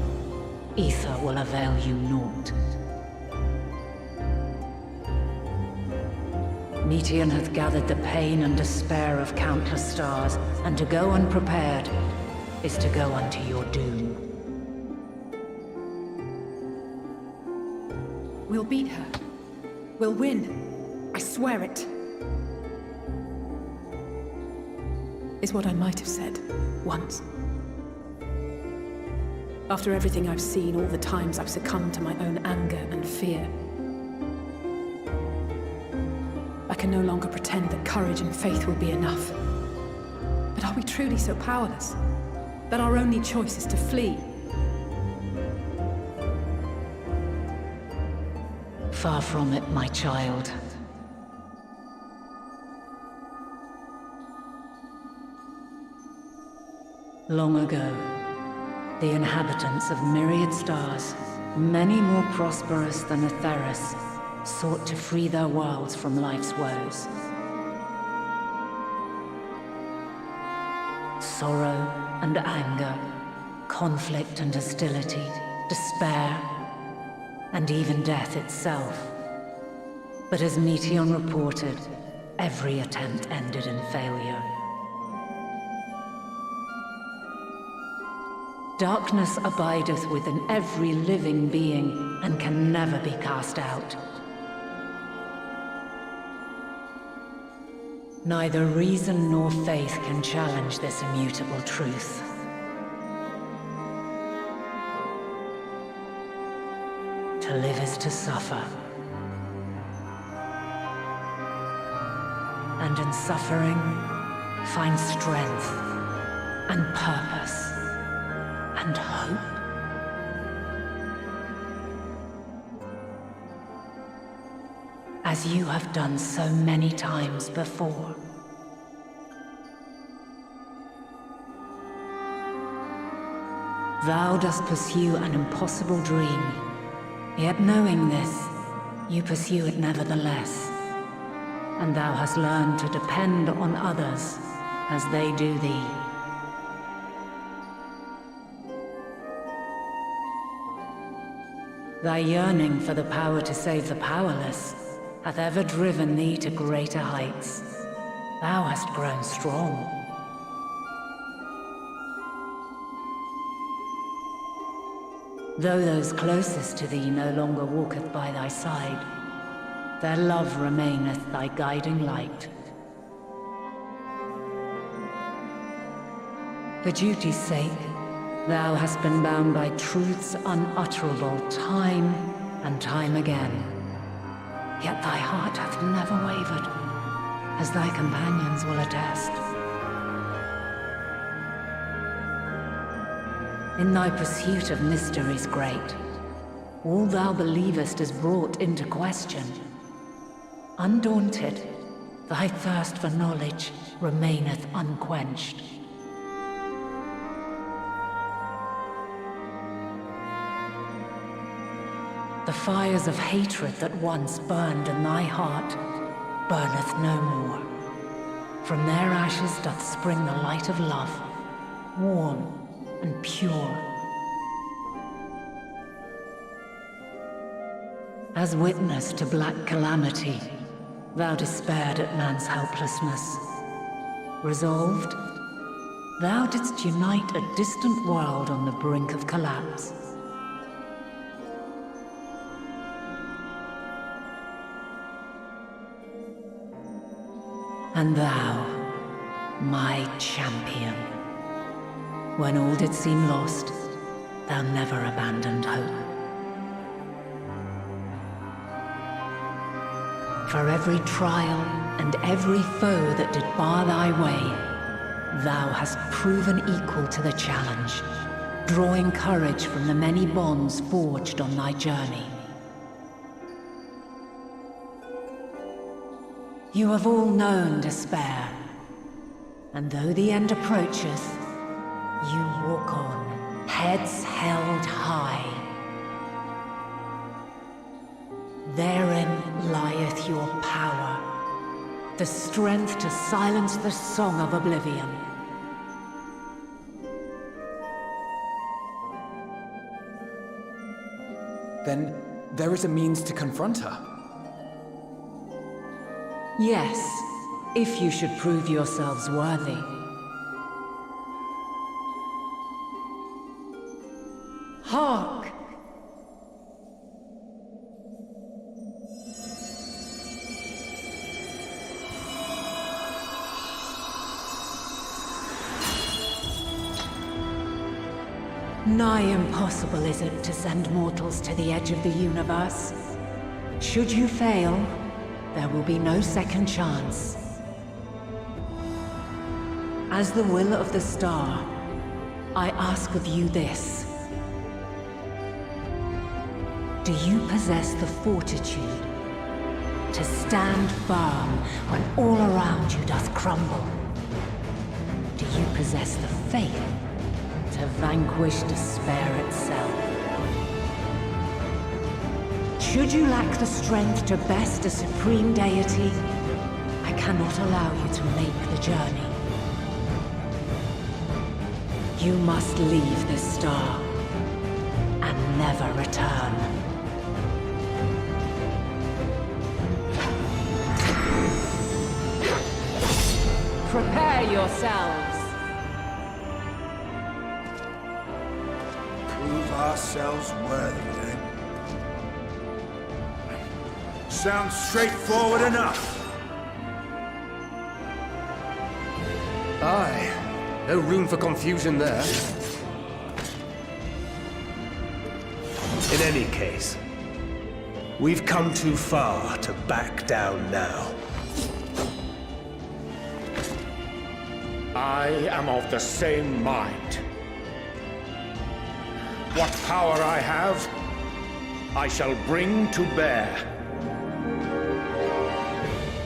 Speaker 12: ether will avail you naught. Meteon hath gathered the pain and despair of countless stars, and to go unprepared is to go unto your doom.
Speaker 3: We'll beat her. We'll win. I swear it. Is what I might have said once. After everything I've seen, all the times I've succumbed to my own anger and fear. I can no longer pretend that courage and faith will be enough. But are we truly so powerless? That our only choice is to flee?
Speaker 12: Far from it, my child. Long ago, the inhabitants of myriad stars, many more prosperous than Atheris, sought to free their worlds from life's woes. Sorrow and anger, conflict and hostility, despair, and even death itself. But as Meteon reported, every attempt ended in failure. Darkness abideth within every living being and can never be cast out. Neither reason nor faith can challenge this immutable truth. To live is to suffer. And in suffering, find strength and purpose and hope. As you have done so many times before. Thou dost pursue an impossible dream, yet knowing this, you pursue it nevertheless. And thou hast learned to depend on others as they do thee. Thy yearning for the power to save the powerless hath ever driven thee to greater heights. Thou hast grown strong. Though those closest to thee no longer walketh by thy side, their love remaineth thy guiding light. For duty's sake, thou hast been bound by truths unutterable time and time again. Yet thy heart hath never wavered, as thy companions will attest. In thy pursuit of mysteries great, all thou believest is brought into question. Undaunted, thy thirst for knowledge remaineth unquenched. The fires of hatred that once burned in thy heart burneth no more. From their ashes doth spring the light of love, warm and pure. As witness to black calamity, thou despaired at man's helplessness. Resolved, thou didst unite a distant world on the brink of collapse. And thou, my champion. When all did seem lost, thou never abandoned hope. For every trial and every foe that did bar thy way, thou hast proven equal to the challenge, drawing courage from the many bonds forged on thy journey. You have all known despair, and though the end approacheth, you walk on, heads held high. Therein lieth your power, the strength to silence the song of oblivion.
Speaker 8: Then there is a means to confront her.
Speaker 12: Yes, if you should prove yourselves worthy. Hark! Nigh impossible is it to send mortals to the edge of the universe. Should you fail, there will be no second chance. As the will of the star, I ask of you this. Do you possess the fortitude to stand firm when all around you doth crumble? Do you possess the faith to vanquish despair itself? Should you lack the strength to best a supreme deity, I cannot allow you to make the journey. You must leave this star and never return. Prepare yourselves.
Speaker 13: Prove ourselves worthy, then. Sounds straightforward enough.
Speaker 5: Aye. No room for confusion there.
Speaker 22: In any case, we've come too far to back down now.
Speaker 6: I am of the same mind. What power I have, I shall bring to bear.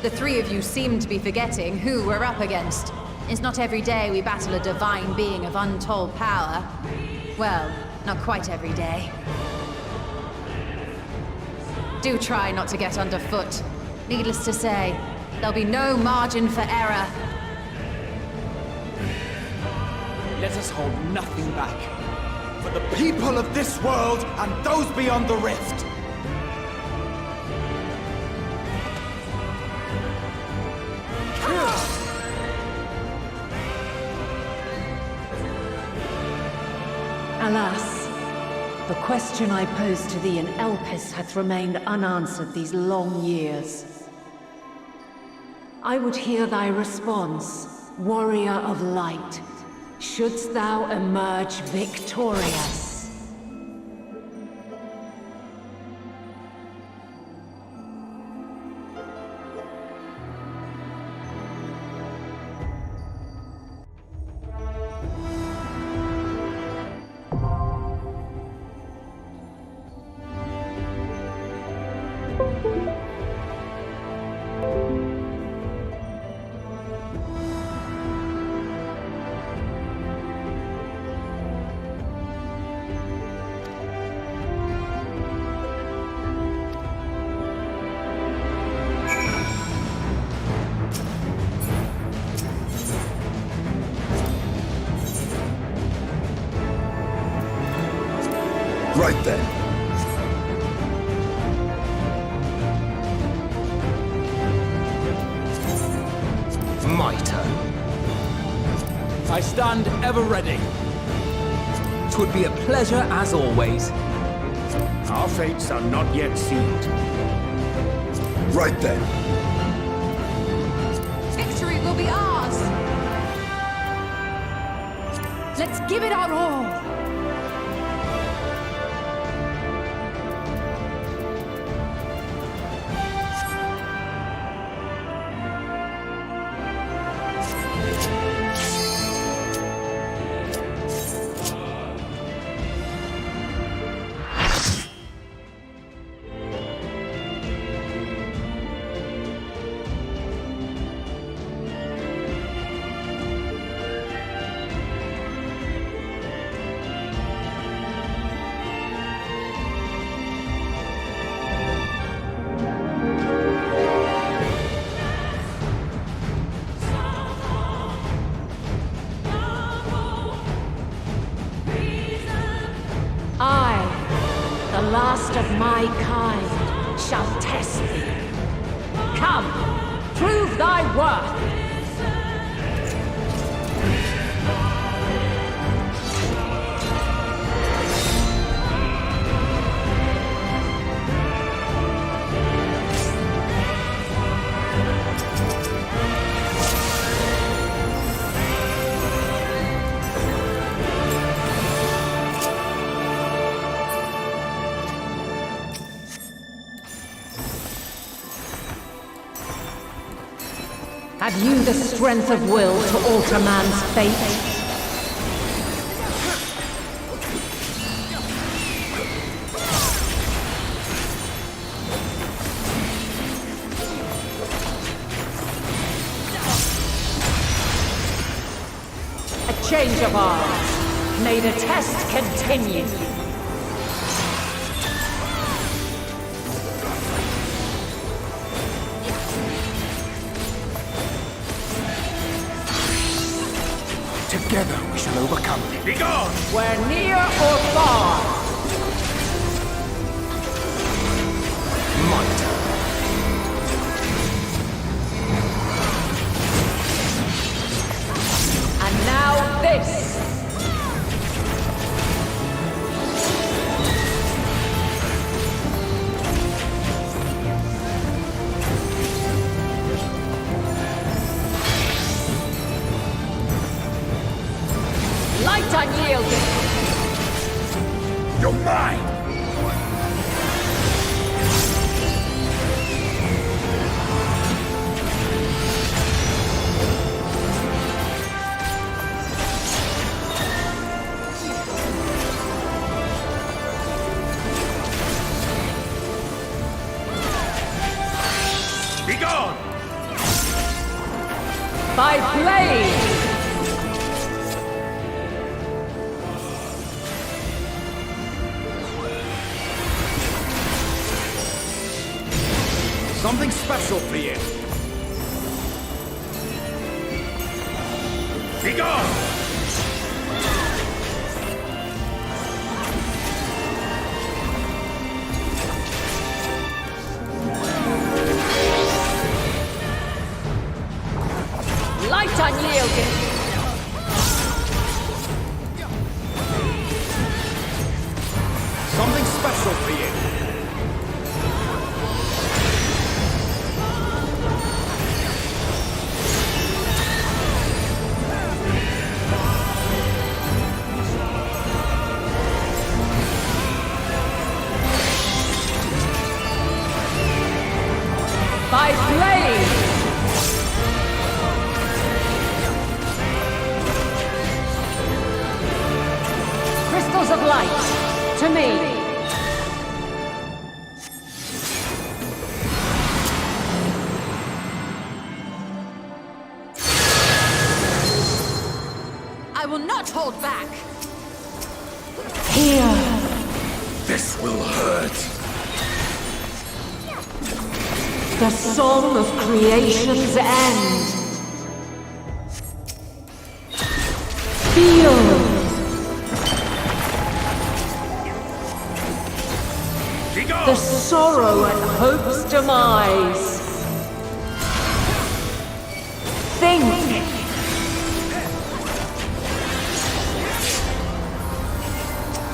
Speaker 23: The three of you seem to be forgetting who we're up against. It's not every day we battle a divine being of untold power. Well, not quite every day. Do try not to get underfoot. Needless to say, there'll be no margin for error.
Speaker 24: Let us hold nothing back. For the people of this world and those beyond the rift.
Speaker 12: Alas, the question I posed to thee in Elpis hath remained unanswered these long years. I would hear thy response, warrior of light. Shouldst thou emerge victorious?
Speaker 13: Right then.
Speaker 5: My turn.
Speaker 10: I stand ever ready. 'Twould be a pleasure as always.
Speaker 6: Our fates are not yet sealed.
Speaker 13: Right then.
Speaker 23: Victory!
Speaker 3: will be ours. Let's give it our all.
Speaker 12: The last of my kind shall test thee. Come, prove thy worth! Have you the strength of will to alter man's fate? A change of arms. May the test continue.
Speaker 24: Together we shall overcome.
Speaker 17: Begone!
Speaker 12: Where near or far.
Speaker 24: Might.
Speaker 12: And now this. Light unyielding!
Speaker 24: You're mine!
Speaker 17: Begone!
Speaker 12: By blade!
Speaker 24: Something special for you.
Speaker 17: Begone!
Speaker 12: Light unyielding!
Speaker 24: Something special for you.
Speaker 12: By blade! Crystals of light, to me!
Speaker 3: I will not hold back!
Speaker 12: Here!
Speaker 24: This will hurt.
Speaker 12: The song of creation's end. Feel. The sorrow at hope's demise. Think.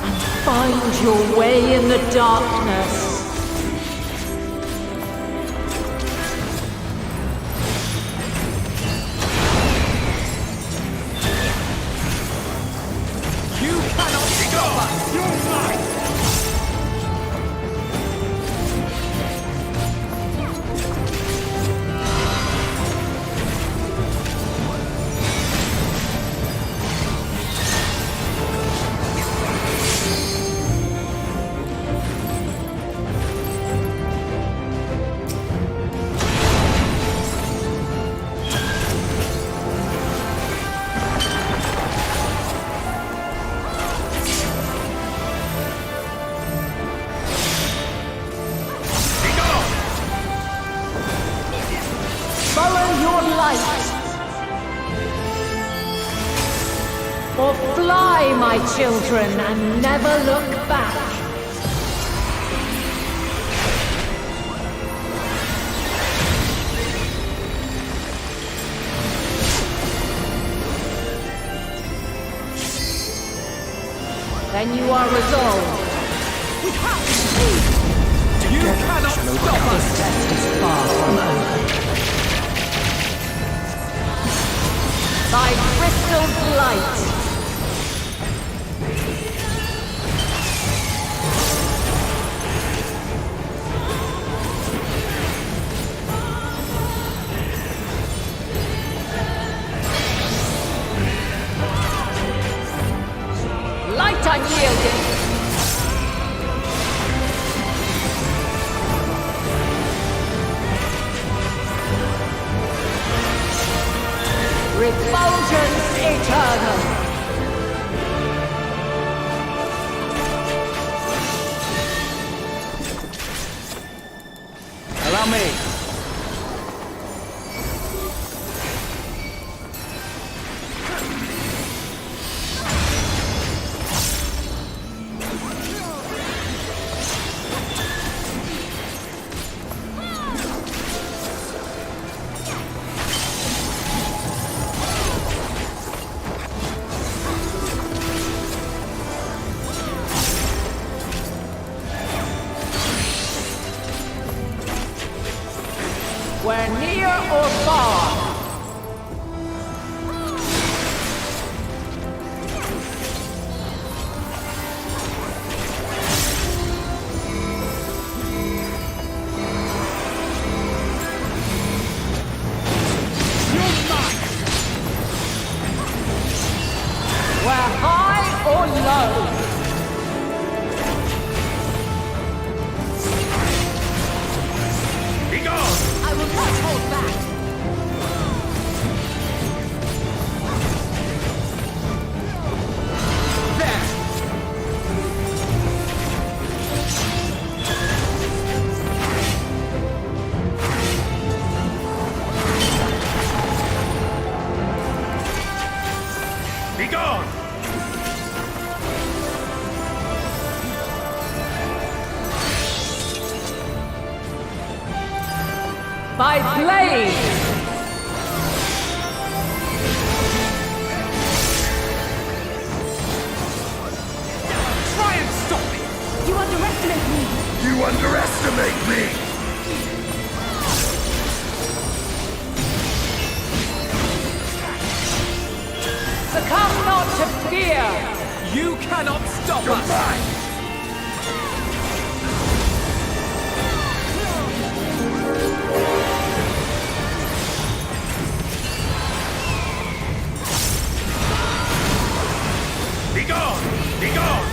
Speaker 12: And find your way in the darkness. follow your light. Or fly, my children, and never look back. Then you are resolved.
Speaker 10: You cannot stop us!
Speaker 12: This test is far from over. By crystal light. Light unyielding. Refulgence eternal.
Speaker 18: Allow me.
Speaker 12: Where near or far. Where high or low.
Speaker 23: I will not hold back.
Speaker 17: Be gone!
Speaker 12: By blade!
Speaker 10: Try and stop me!
Speaker 23: You underestimate me.
Speaker 13: You underestimate me!
Speaker 12: Succumb not to fear!
Speaker 10: You cannot stop us!
Speaker 13: Goodbye!
Speaker 17: Be gone! Be gone!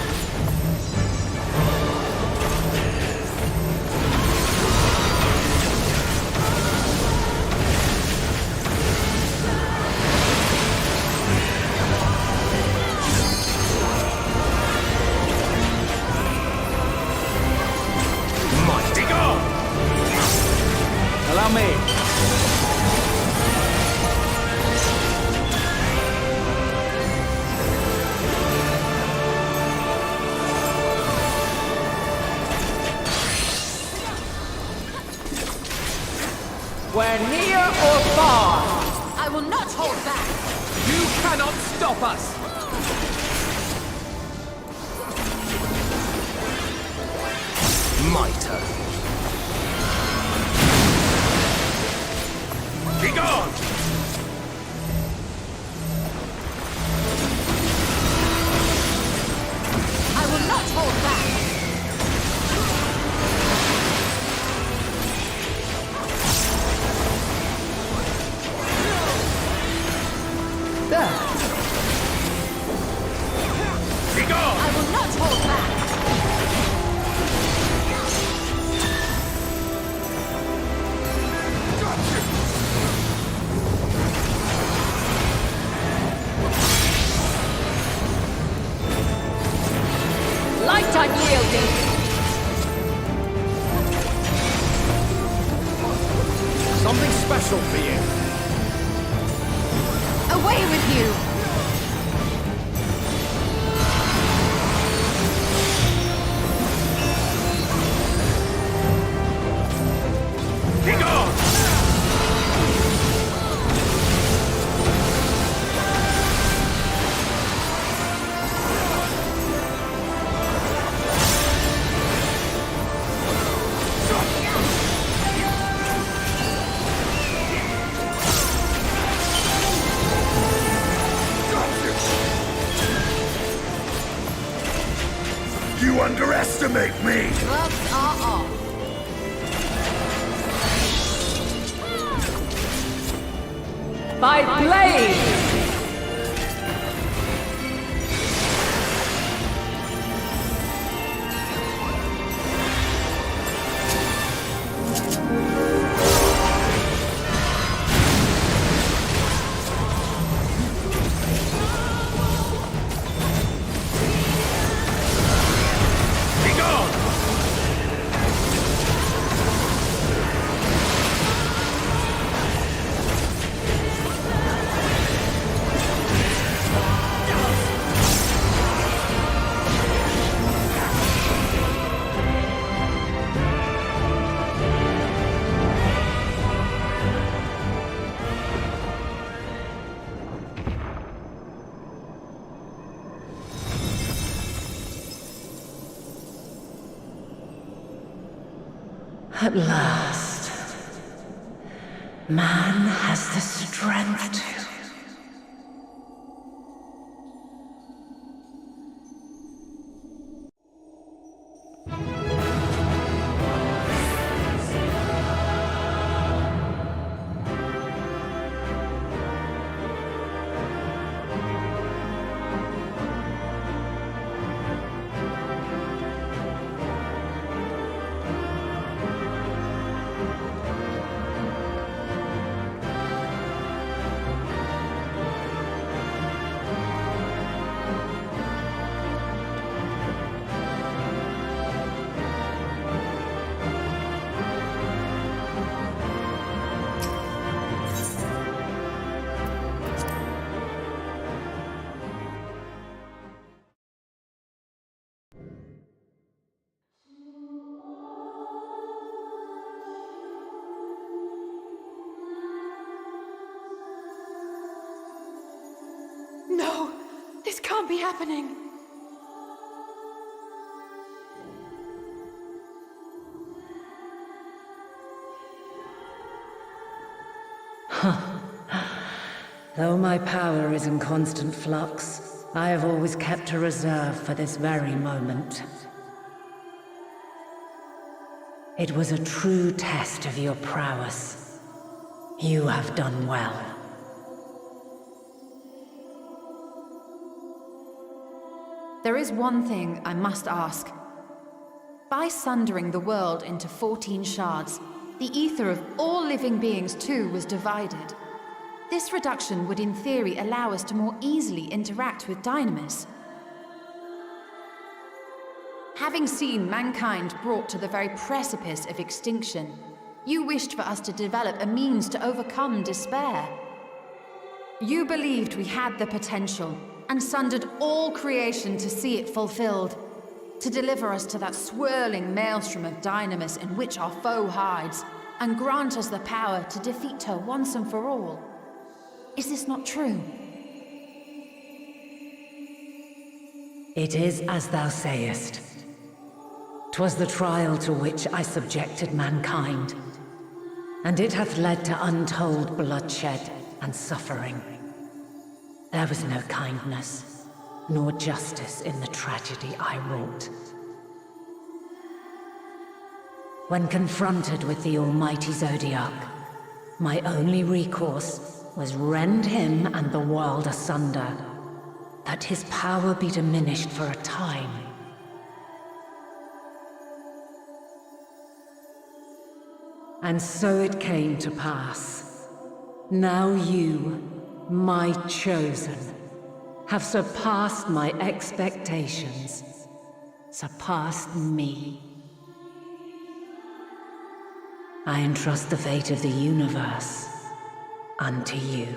Speaker 17: Be gone!
Speaker 18: Allow me.
Speaker 12: Where near or far.
Speaker 23: I will not hold back.
Speaker 10: You cannot stop us!
Speaker 17: Mitre. Be gone!
Speaker 23: I will not hold back.
Speaker 12: There.
Speaker 17: Be gone!
Speaker 23: I will not hold back.
Speaker 5: something special for you.
Speaker 23: Away with you!
Speaker 17: Be gone!
Speaker 13: You underestimate me!
Speaker 23: Gloves are off.
Speaker 12: By blade! At last, man has the strength to...
Speaker 3: No! This can't be happening!
Speaker 12: Though my power is in constant flux, I have always kept a reserve for this very moment. It was a true test of your prowess. You have done well.
Speaker 23: There is one thing I must ask. By sundering the world into 14 shards, the ether of all living beings too was divided. This reduction would in theory allow us to more easily interact with Dynamis. Having seen mankind brought to the very precipice of extinction, you wished for us to develop a means to overcome despair. You believed we had the potential, and sundered all creation to see it fulfilled, to deliver us to that swirling maelstrom of Dynamis in which our foe hides, and grant us the power to defeat her once and for all. Is this not true?
Speaker 12: It is as thou sayest. 'Twas the trial to which I subjected mankind, and it hath led to untold bloodshed and suffering. There was no kindness, nor justice in the tragedy I wrought. When confronted with the almighty Zodiac, my only recourse was rend him and the world asunder, that his power be diminished for a time. And so it came to pass. Now you, my chosen, have surpassed my expectations, surpassed me. I entrust the fate of the universe unto you.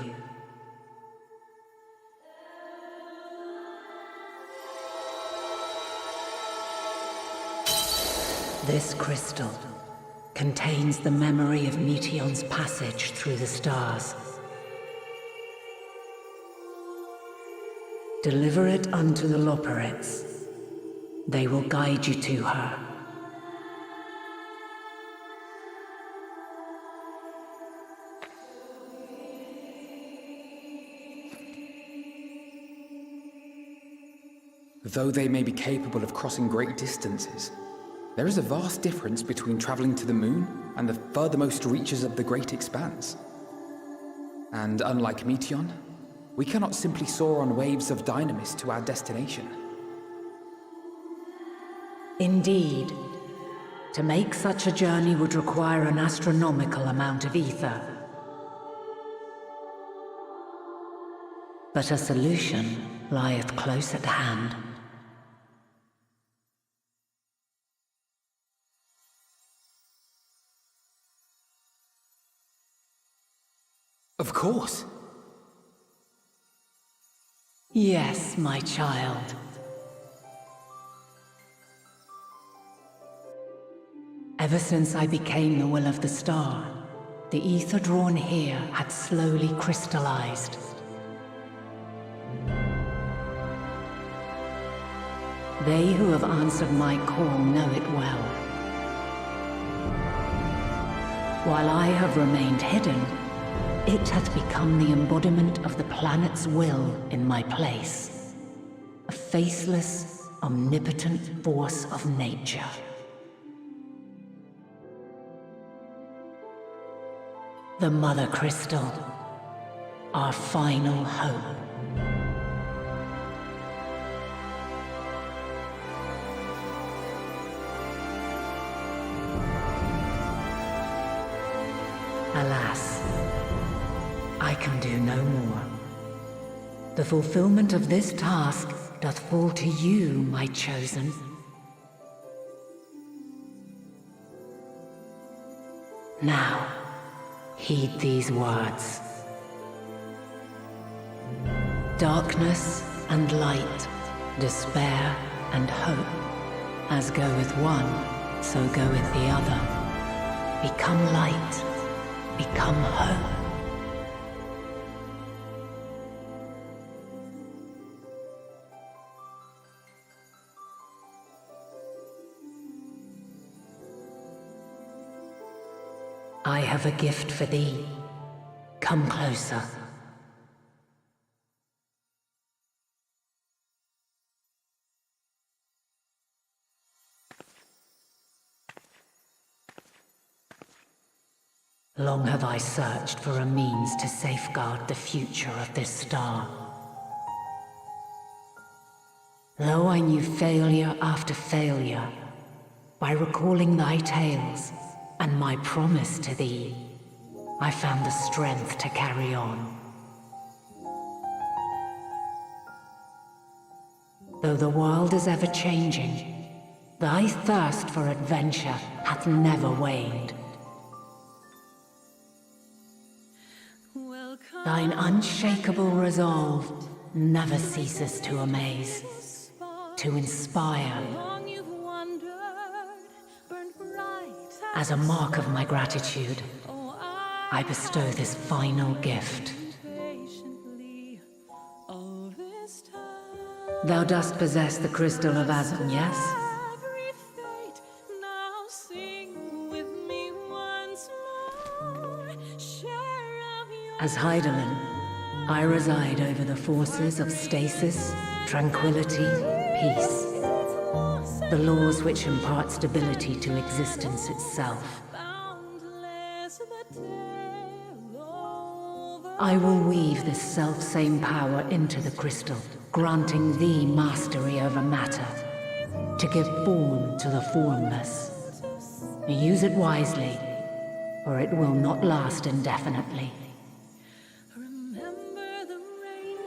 Speaker 12: This crystal contains the memory of Meteion's passage through the stars. Deliver it unto the Loporrits. They will guide you to her.
Speaker 8: Though they may be capable of crossing great distances, there is a vast difference between traveling to the moon and the furthermost reaches of the great expanse. And unlike Meteion, we cannot simply soar on waves of dynamis to our destination.
Speaker 12: Indeed. To make such a journey would require an astronomical amount of ether. But a solution lieth close at hand.
Speaker 8: Of course.
Speaker 12: Yes, my child. Ever since I became the will of the star, the ether drawn here had slowly crystallized. They who have answered my call know it well. While I have remained hidden, it has become the embodiment of the planet's will in my place. A faceless, omnipotent force of nature. The Mother Crystal, our final hope. Alas, I can do no more. The fulfillment of this task doth fall to you, my chosen. Now, heed these words. Darkness and light, despair and hope. As goeth one, so goeth the other. Become light, become hope. I have a gift for thee. Come closer. Long have I searched for a means to safeguard the future of this star. Though I knew failure after failure, by recalling thy tales and my promise to thee, I found the strength to carry on. Though the world is ever changing, thy thirst for adventure hath never waned. Thine unshakable resolve never ceases to amaze, to inspire. As a mark of my gratitude, I bestow this final gift. Thou dost possess the crystal of Azan, yes? As Hydaelyn, I reside over the forces of stasis, tranquility, peace. The laws which impart stability to existence itself. I will weave this self-same power into the crystal, granting thee mastery over matter, to give form to the formless. Use it wisely, or it will not last indefinitely.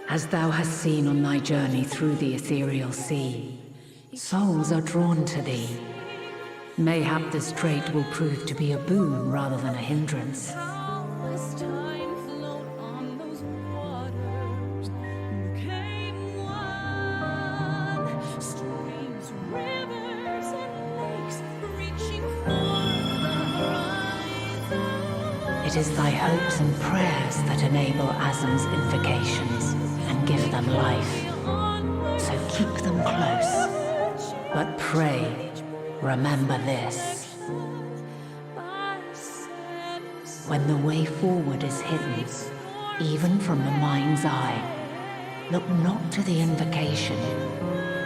Speaker 12: As thou hast seen on thy journey through the ethereal sea, souls are drawn to thee. Mayhap this trait will prove to be a boon rather than a hindrance. It is thy hopes and prayers that enable Azam's invocations and give them life. So keep them close. But pray, remember this. When the way forward is hidden, even from the mind's eye, look not to the invocation,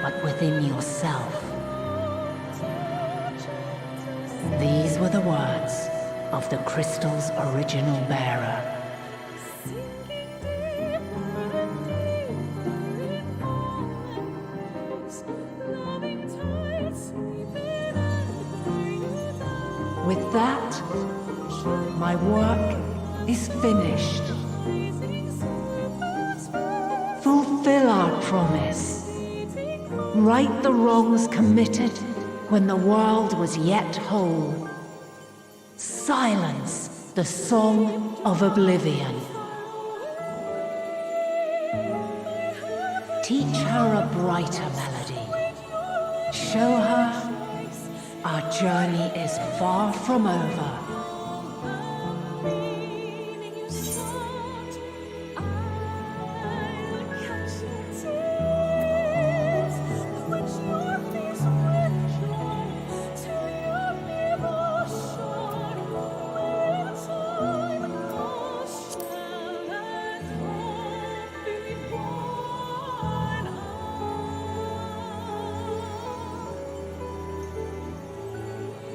Speaker 12: but within yourself. These were the words of the crystal's original bearer. With that, my work is finished. Fulfill our promise. Right the wrongs committed when the world was yet whole. Silence the song of oblivion. Teach her a brighter melody. Show her our journey is far from over.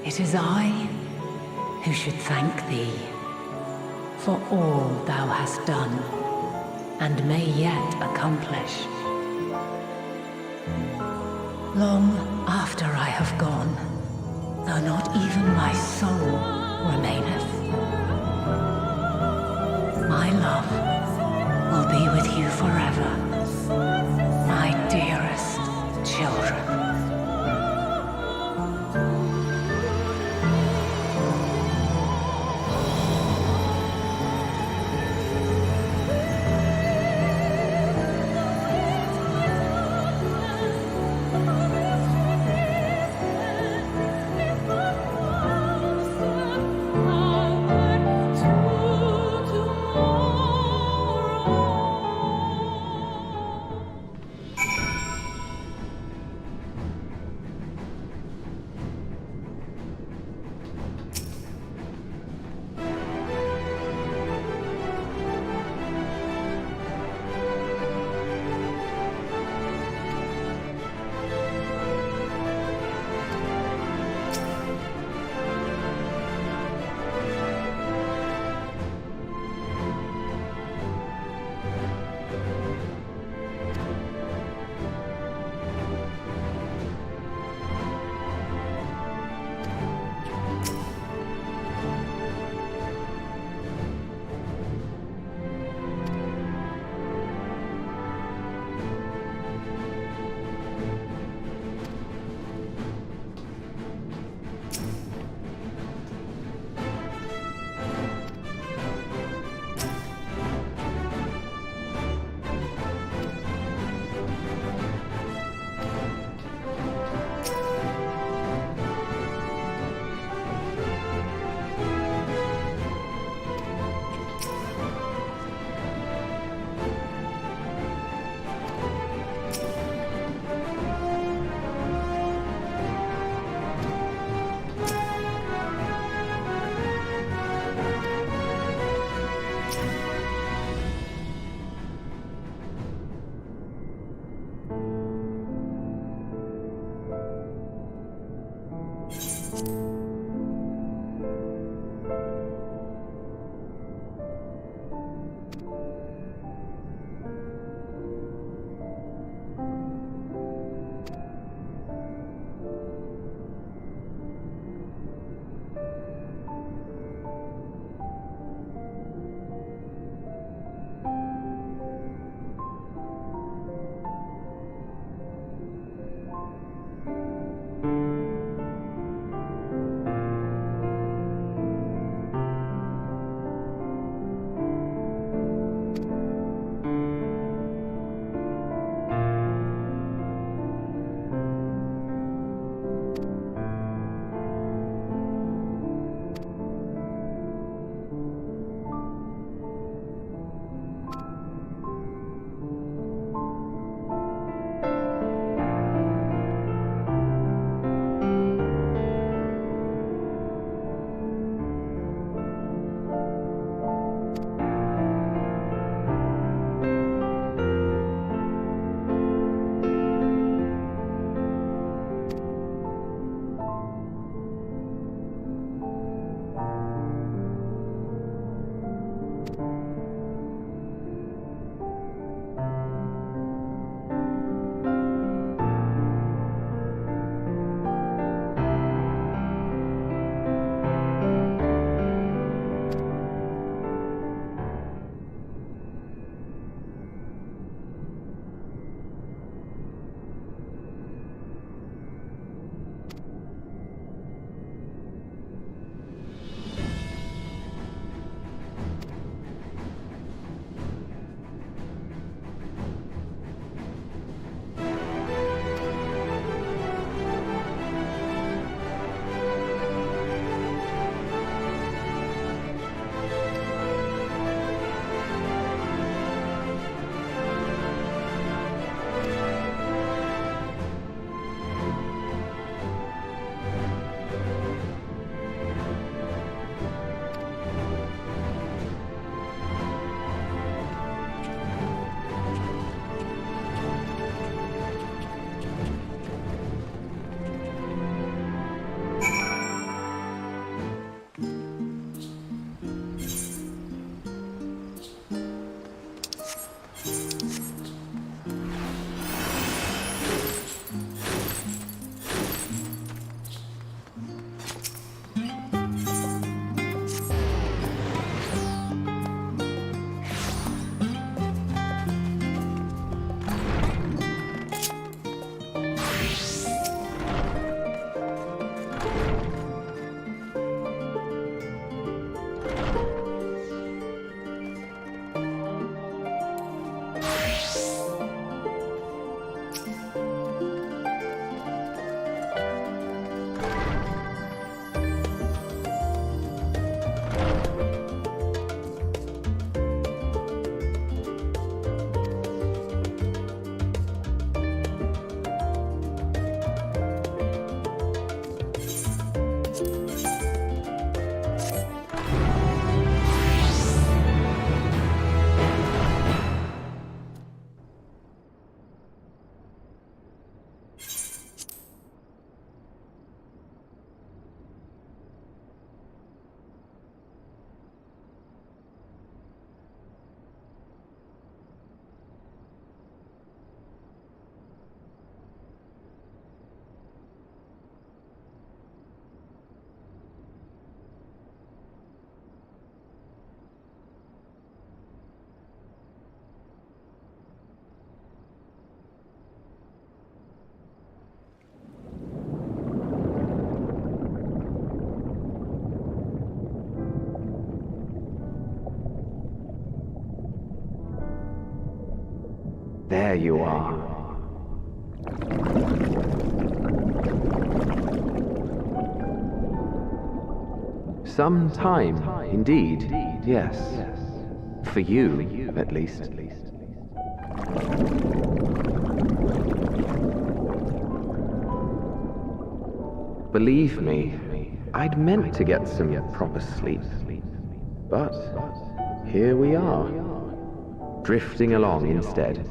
Speaker 12: It is I who should thank thee for all thou hast done and may yet accomplish. Long after I have gone, though not even my soul remaineth, my love will be with you forever, my dearest children.
Speaker 1: There you are. Some time, indeed, yes. For you, at least. Believe me, I'd meant to get some proper sleep. But here we are, drifting along instead.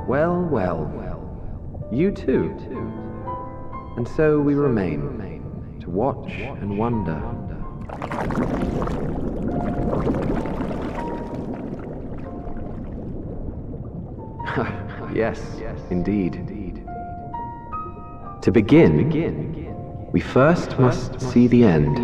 Speaker 1: Well, you too. And so we remain, to watch and wonder. Yes, indeed. To begin, we first must see the end.